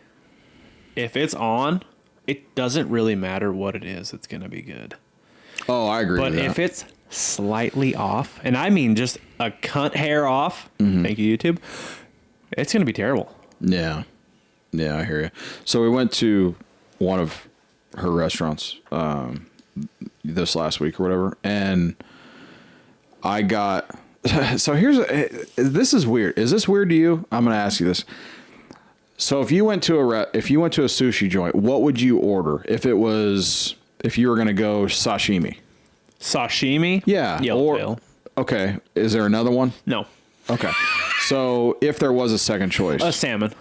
if it's on, it doesn't really matter what it is. It's going to be good. Oh, I agree with that. But if it's slightly off, and I mean just a cunt hair off, thank you, YouTube, it's going to be terrible. Yeah. Yeah, I hear you. So we went to one of her restaurants this last week or whatever, and I got... So this is weird. Is this weird to you? I'm going to ask you this. So if you went to a sushi joint, what would you order if you were going to go sashimi? Sashimi? Yeah. Yellowtail. Okay. Is there another one? No. Okay. So if there was a second choice, a salmon.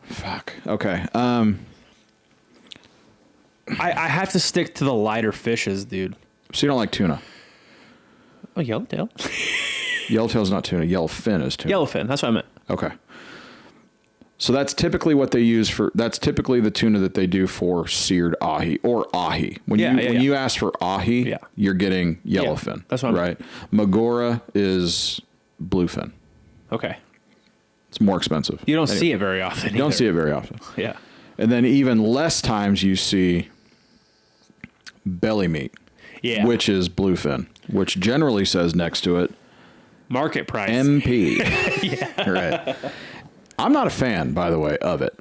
Fuck. Okay. I have to stick to the lighter fishes, dude. So you don't like tuna? Oh, yellowtail. Yellowtail's not tuna. Yellowfin is tuna. Yellowfin. That's what I meant. Okay. So that's typically what they use for. That's typically the tuna that they do for seared ahi or ahi. When you ask for ahi, you're getting yellowfin. That's what I meant. Right. Magora is bluefin. Okay. It's more expensive. You don't see it very often. You don't see it very often. Yeah. And then even less times you see belly meat. Yeah. Which is bluefin, which generally says next to it market price. MP. Yeah. Right. I'm not a fan, by the way, of it.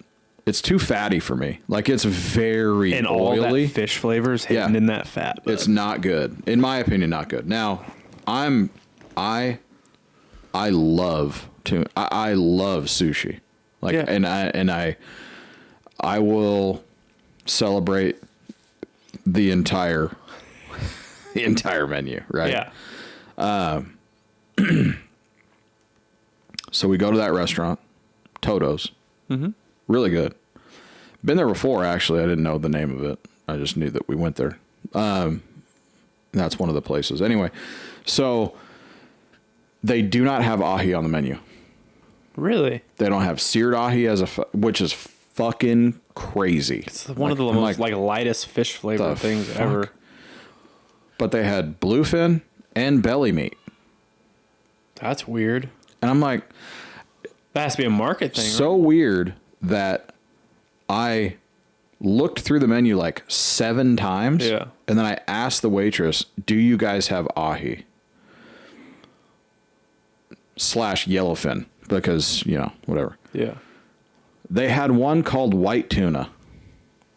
It's too fatty for me. Like, it's very and oily. All that fish flavors hidden in that fat. But it's not good. In my opinion, not good. Now, I love tuna. I love sushi. Like, and I will celebrate the entire menu, right? Yeah. So we go to that restaurant, Toto's. Mm-hmm. Really good. Been there before, actually. I didn't know the name of it. I just knew that we went there. That's one of the places. Anyway, so they do not have ahi on the menu. Really? They don't have seared ahi which is fucking crazy. It's one of the most lightest fish flavored things ever. But they had bluefin and belly meat. That's weird. And I'm like, that has to be a market thing. So weird that I looked through the menu like 7 times. Yeah. And then I asked the waitress, do you guys have ahi? / yellowfin. Because, whatever. Yeah. They had one called white tuna.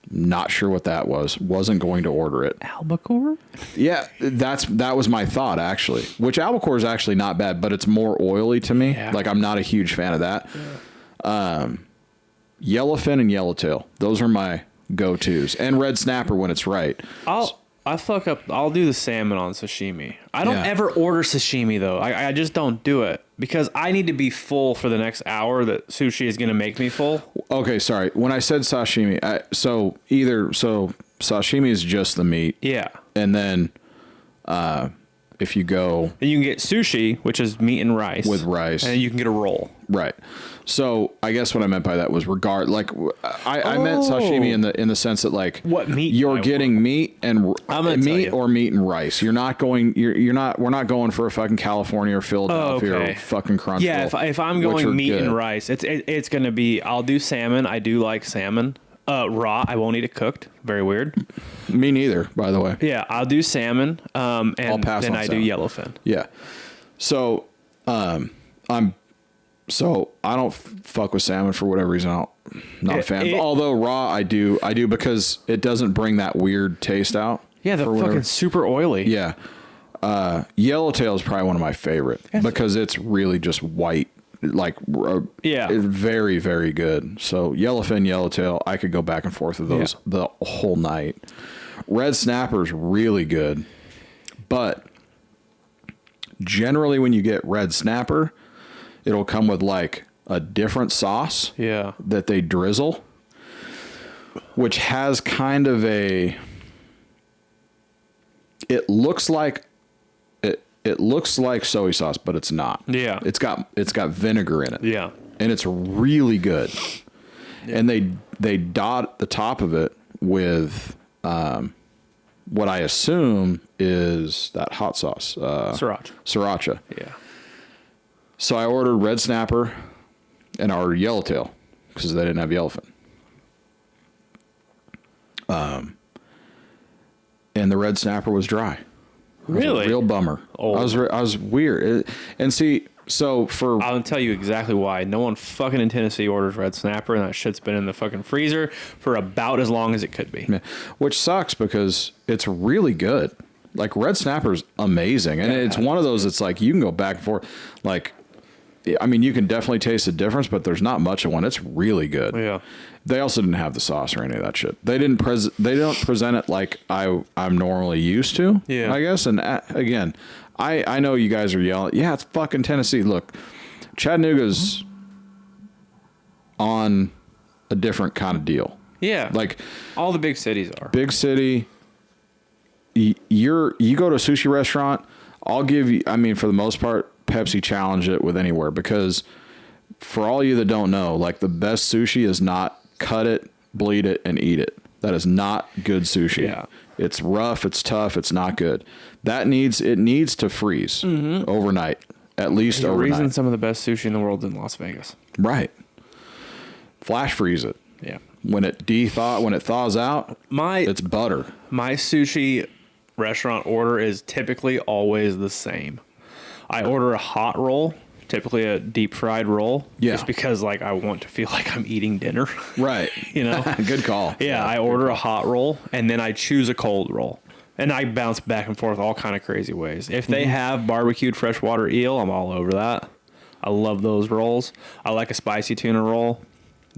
Not sure what that was. Wasn't going to order it. Albacore? Yeah, that was my thought, actually. Which albacore is actually not bad, but it's more oily to me. Yeah. Like, I'm not a huge fan of that. Yeah. Yellowfin and yellowtail. Those are my go-tos. And red snapper when it's right. I fuck up. I'll do the salmon on sashimi. I don't ever order sashimi, though. I just don't do it. Because I need to be full for the next hour that sushi is going to make me full. Okay, sorry. When I said sashimi, sashimi is just the meat. Yeah. And then if you go... And you can get sushi, which is meat and rice. With rice. And you can get a roll. Right. So I guess what I meant by that was I meant sashimi in the sense that like what meat you're getting meat and meat or meat and rice. You're not going. We're not going for a fucking California or Philadelphia or fucking crunch. Yeah. If I'm going meat and rice, it's going to be. I'll do salmon. I do like salmon. Raw. I won't eat it cooked. Very weird. Me neither, by the way. Yeah. I'll do salmon. And then I do yellowfin. Yeah. So So I don't fuck with salmon for whatever reason. I'm not a fan. Although raw, I do because it doesn't bring that weird taste out. Yeah, they're fucking super oily. Yeah. Yellowtail is probably one of my favorite because it's really just white. Like, it's very, very good. So yellowfin, yellowtail, I could go back and forth with those the whole night. Red snapper's really good. But generally when you get red snapper, it'll come with like a different sauce that they drizzle, which has kind of it looks like soy sauce, but it's not. Yeah. It's got vinegar in it. Yeah. And it's really good. Yeah. And they dot the top of it with what I assume is that hot sauce. Sriracha. Yeah. So I ordered red snapper and I ordered yellowtail because they didn't have yellowfin. And the red snapper was dry. Really? A real bummer. Oh. I was weird. And see, I'll tell you exactly why. No one fucking in Tennessee orders red snapper, and that shit's been in the fucking freezer for about as long as it could be. Yeah. Which sucks because it's really good. Like, red snapper's amazing. And it's one of those that's like, you can go back and forth. Like, I mean, you can definitely taste the difference, but there's not much of one. It's really good. Yeah. They also didn't have the sauce or any of that shit. They don't present it like I'm normally used to. Yeah. I guess. And again, I know you guys are yelling. Yeah, it's fucking Tennessee. Look, Chattanooga's on a different kind of deal. Yeah. Like all the big cities are. Big city. You go to a sushi restaurant, I'll give you, I mean, for the most part, Pepsi challenge it with anywhere, because for all you that don't know, like the best sushi is not cut it, bleed it, and eat it. That is not good sushi. Yeah. It's rough, it's tough, it's not good. It needs to freeze overnight, at least There's overnight. The reason some of the best sushi in the world is in Las Vegas. Right. Flash freeze it. Yeah. When it thaws out, it's butter. My sushi restaurant order is typically always the same. I order a hot roll, typically a deep fried roll, just because like I want to feel like I'm eating dinner. Right. You know? Good call. Yeah, I order a hot roll and then I choose a cold roll. And I bounce back and forth all kind of crazy ways. If they have barbecued freshwater eel, I'm all over that. I love those rolls. I like a spicy tuna roll.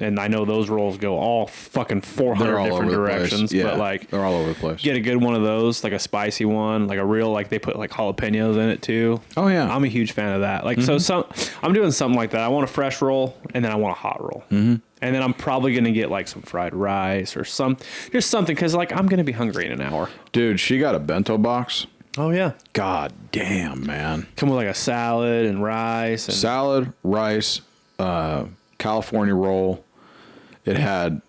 And I know those rolls go all fucking 400 different directions. Yeah, but like, they're all over the place. Get a good one of those, like a spicy one, like a real, like they put like jalapenos in it too. Oh yeah. I'm a huge fan of that. Like, so I'm doing something like that. I want a fresh roll and then I want a hot roll. And then I'm probably going to get like some fried rice or just something. Cause like I'm going to be hungry in an hour. Dude, she got a bento box. Oh yeah. God damn, man. Come with like a salad and rice. Salad, rice, California roll. It had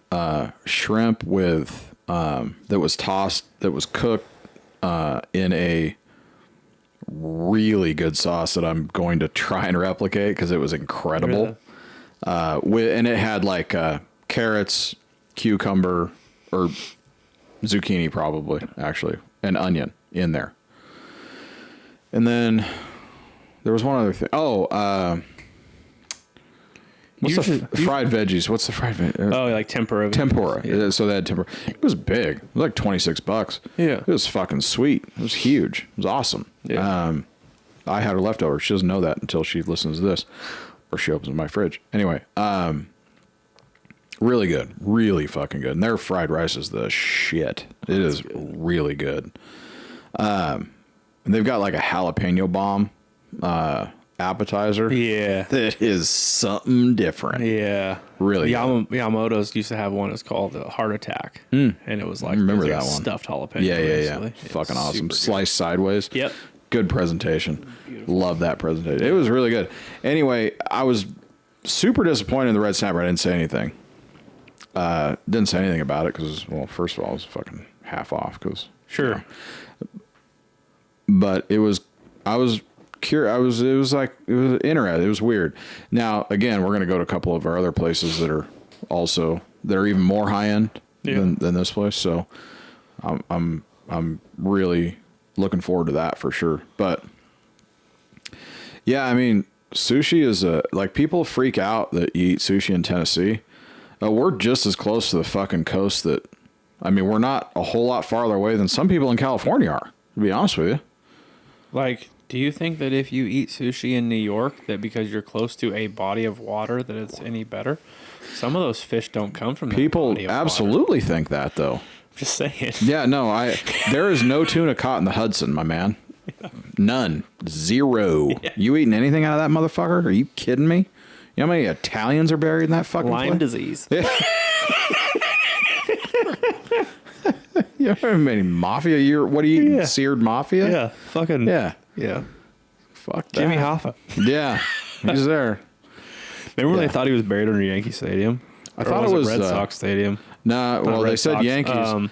shrimp with that was cooked in a really good sauce that I'm going to try and replicate because it was incredible. Really? And it had like carrots, cucumber, or zucchini probably, actually, and onion in there. And then there was one other thing. What's the fried veggies? What's the fried veggies? Oh, like tempura. Tempura. Yeah. So they had tempura. It was big. It was like $26. Yeah. It was fucking sweet. It was huge. It was awesome. Yeah. I had her leftovers. She doesn't know that until she listens to this, or she opens my fridge. Anyway, really good. Really fucking good. And their fried rice is the shit. It is really good. And they've got like a jalapeno bomb appetizer. Yeah. That is something different. Yeah. Really. Yamamoto's used to have one. It's called the Heart Attack. And it was like, remember like that one. Stuffed jalapeno. Yeah. Fucking awesome. Sliced sideways. Yep. Good presentation. Beautiful. Love that presentation. It was really good. Anyway, I was super disappointed in the red snapper. I didn't say anything. Didn't say anything about it because, well, first of all, it was fucking half off. Cause, Sure. You know. But it was curious. It was interesting. It was weird. Now, again, we're going to go to a couple of our other places that are even more high end than this place. So I'm really looking forward to that for sure. But yeah, I mean, sushi is like people freak out that you eat sushi in Tennessee. We're just as close to the fucking coast we're not a whole lot farther away than some people in California are, to be honest with you. Like, do you think that if you eat sushi in New York, that because you're close to a body of water, that it's any better? Some of those fish don't come from people absolutely think that, though. Just saying. Yeah, no, there is no tuna caught in the Hudson, my man. None. Zero. Yeah. You eating anything out of that motherfucker? Are you kidding me? You know how many Italians are buried in that fucking Lyme disease. Yeah. You know how many mafia? What are you eating? Seared mafia? Yeah. Fucking. Yeah. Yeah. Fuck that. Jimmy Hoffa. Yeah. He's there. Remember when they thought he was buried under Yankee Stadium? I thought it was Red Sox Stadium. Nah, well, they said Sox. Yankees.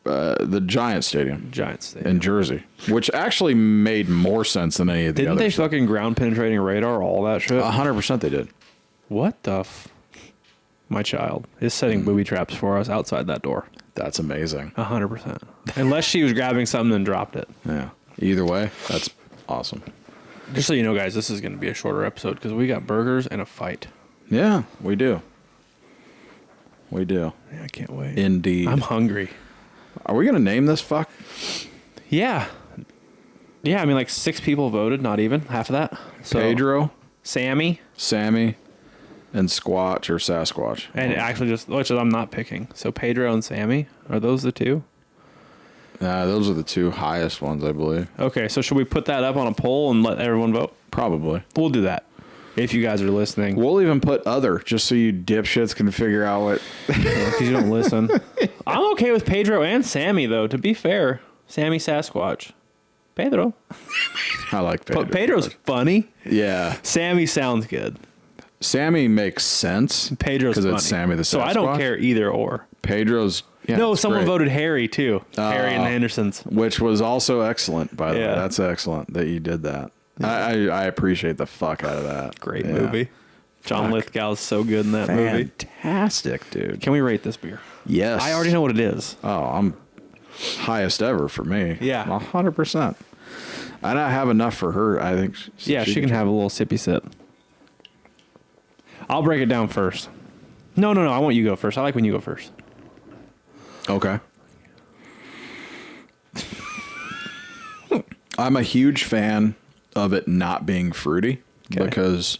The Giant Stadium. Giant Stadium. In Jersey. Which actually made more sense than any of the Didn't others. they fucking ground penetrating radar, all that shit? 100% they did. What the My child is setting booby traps for us outside that door. That's amazing. 100%. Unless she was grabbing something and dropped it. Yeah. Either way, that's awesome. Just so you know, guys, this is going to be a shorter episode because we got burgers and a fight. Yeah, we do. We do. Yeah, I can't wait. Indeed. I'm hungry. Are we going to name this fuck? Yeah. Yeah, I mean, like 6 people voted, not even half of that. So, Pedro, Sammy, and Squatch or Sasquatch. and actually which I'm not picking. So Pedro and Sammy, are those the 2? Those are the 2 highest ones, I believe. Okay, so should we put that up on a poll and let everyone vote? Probably. We'll do that. If you guys are listening. We'll even put other, just so you dipshits can figure out what. Because you don't listen. I'm okay with Pedro and Sammy, though, to be fair. Sammy Sasquatch. Pedro. I like Pedro. But Pedro's funny. Yeah. Sammy sounds good. Sammy makes sense. Pedro's funny. Because it's Sammy the Sasquatch. So I don't care either or. Pedro's... Yeah, no, someone great. voted Harry, too. Harry and the Hendersons. Which was also excellent, by the way. That's excellent that you did that. I appreciate the fuck out of that. Great movie. John Lithgow's so good in that movie. Fantastic, dude. Can we rate this beer? Yes. I already know what it is. Oh, I'm highest ever for me. Yeah. 100%. I don't have enough for her. I think. She can have a little sippy sip. I'll break it down first. No. I want you to go first. I like when you go first. Okay. I'm a huge fan of it not being fruity because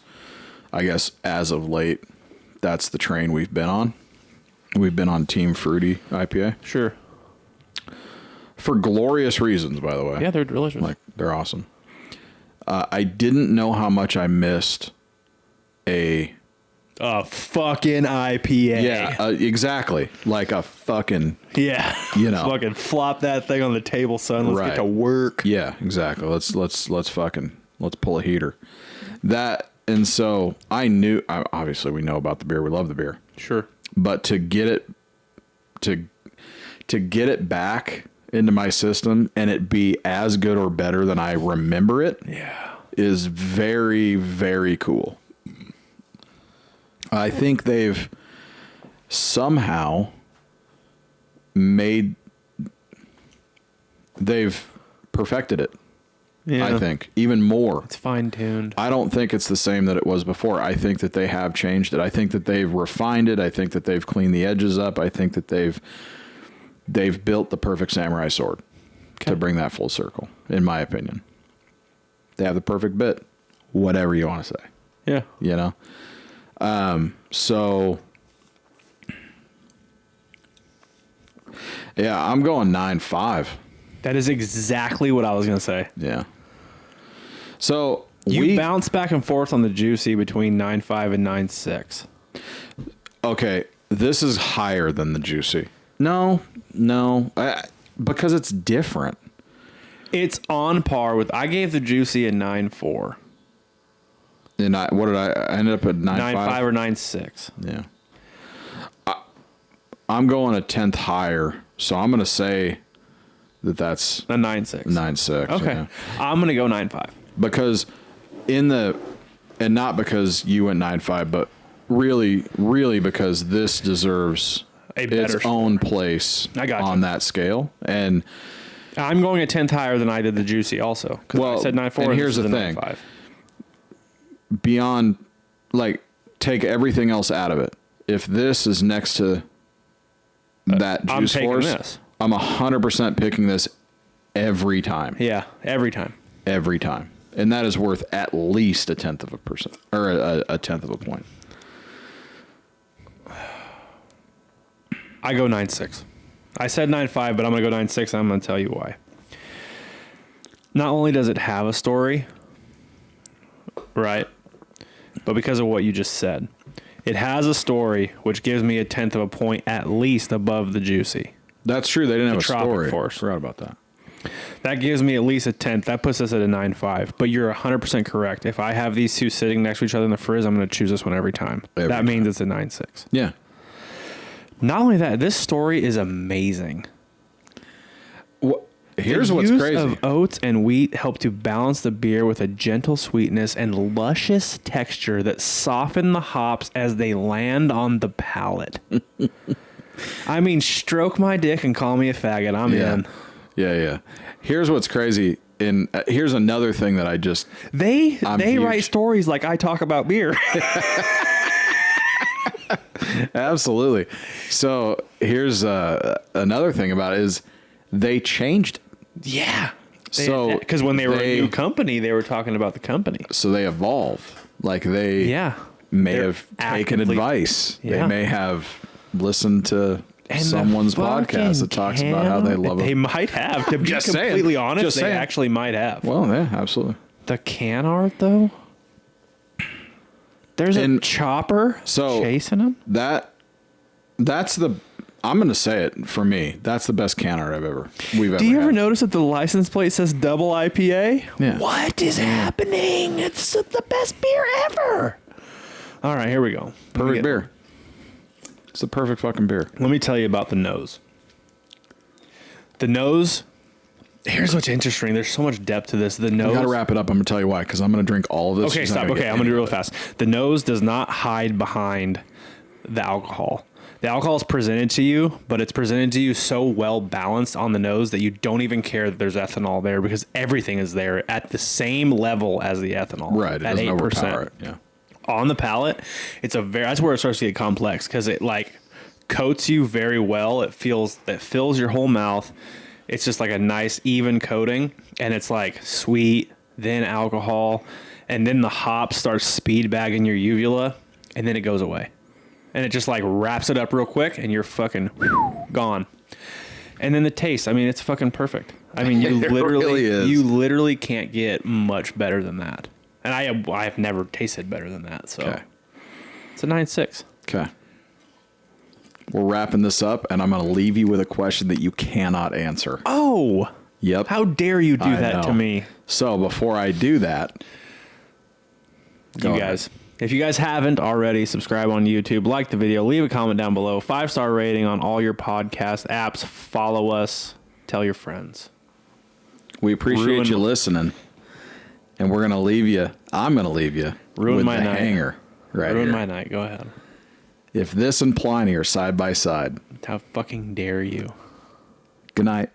I guess as of late, that's the train we've been on. We've been on Team Fruity IPA. Sure. For glorious reasons, by the way. Yeah, they're delicious. Like, they're awesome. I didn't know how much I missed a fucking IPA. Yeah, exactly. Like a fucking... Yeah. You know. Fucking flop that thing on the table, son. Let's get to work. Yeah, exactly. Let's pull a heater. And so I knew, obviously we know about the beer. We love the beer. Sure. But to get it back into my system and it be as good or better than I remember it is very, very cool. I think they've somehow they've perfected it. Yeah. I think even more. It's fine-tuned. I don't think it's the same that it was before. I think that they have changed it. I think that they've refined it. I think that they've cleaned the edges up. I think that they've built the perfect samurai sword to bring that full circle, in my opinion. They have the perfect bit, whatever you want to say. Yeah. You know? So yeah, I'm going 9.5. That is exactly what I was going to say. Yeah. So you bounce back and forth on the juicy between 9.5 and 9.6. Okay. This is higher than the juicy. No, because it's different. It's on par with, I gave the juicy a 9.4. And what did I ended up at 9.5? 9.5 or 9.6. Yeah. I'm going a tenth higher, so I'm going to say that's a 9.6. 9.6. Okay. Yeah. I'm going to go 9.5. Because and not because you went 9.5, but really because this deserves its own place on that scale. And I'm going a tenth higher than I did the juicy also. Well, I said 9.4. And here's the thing. 9.5. Beyond, like, take everything else out of it. If this is next to that juice force, I'm 100% picking this every time. Yeah, every time. Every time. And that is worth at least 0.1%, or a tenth of a point. I go 9.6. I said 9.5, but I'm going to go 9.6, and I'm going to tell you why. Not only does it have a story, right, but because of what you just said, it has a story which gives me a tenth of a point at least above the juicy. That's true. They didn't have a story. Force. Forgot about that. That gives me at least a tenth. That puts us at a 9.5. But you're 100% correct. If I have these two sitting next to each other in the frizz, I'm going to choose this one every time. That means it's a 9.6. Yeah. Not only that, this story is amazing. Here's what's crazy. The use of oats and wheat help to balance the beer with a gentle sweetness and luscious texture that soften the hops as they land on the palate. I mean, stroke my dick and call me a faggot. I'm in. Yeah. Here's what's crazy. And here's another thing that they write stories like I talk about beer. Absolutely. So here's another thing about it is they changed. Yeah. So because when they were a new company, they were talking about the company. So they evolve. Like they may have taken advice. Yeah. They may have listened to someone's podcast that talks about how they love it. They might have. To be completely honest, they actually might have. Well, yeah, absolutely. The can art, though? There's a chopper chasing him? That's the... I'm going to say it for me. That's the best can art we've ever Do you ever had. notice that the license plate says double IPA? Yeah. What is happening? It's the best beer ever. All right, here we go. Perfect beer. It's the perfect fucking beer. Let me tell you about the nose. The nose, here's what's interesting. There's so much depth to this. The nose. You got to wrap it up. I'm going to tell you why, because I'm going to drink all of this. Okay, stop. Okay, I'm going to do it real fast. The nose does not hide behind the alcohol. The alcohol is presented to you, but it's presented to you so well balanced on the nose that you don't even care that there's ethanol there because everything is there at the same level as the ethanol. Right. It at doesn't 8%. overpower it. Yeah. On the palate, that's where it starts to get complex because it like coats you very well. It fills your whole mouth. It's just like a nice even coating, and it's like sweet, then alcohol, and then the hop starts speed bagging your uvula, and then it goes away. And it just like wraps it up real quick and you're fucking gone. And then the taste, I mean, it's fucking perfect. I mean, you literally can't get much better than that. And I have never tasted better than that. So it's a 9.6. Okay. We're wrapping this up and I'm going to leave you with a question that you cannot answer. Oh, yep. How dare you do that to me? So before I do that, if you guys haven't already, subscribe on YouTube, like the video, leave a comment down below, 5-star rating on all your podcast apps, follow us, tell your friends. We appreciate you listening, and we're going to leave you, I'm going to leave you with my the night. hanger right Ruin here. my night, go ahead. If this and Pliny are side by side. How fucking dare you? Good night.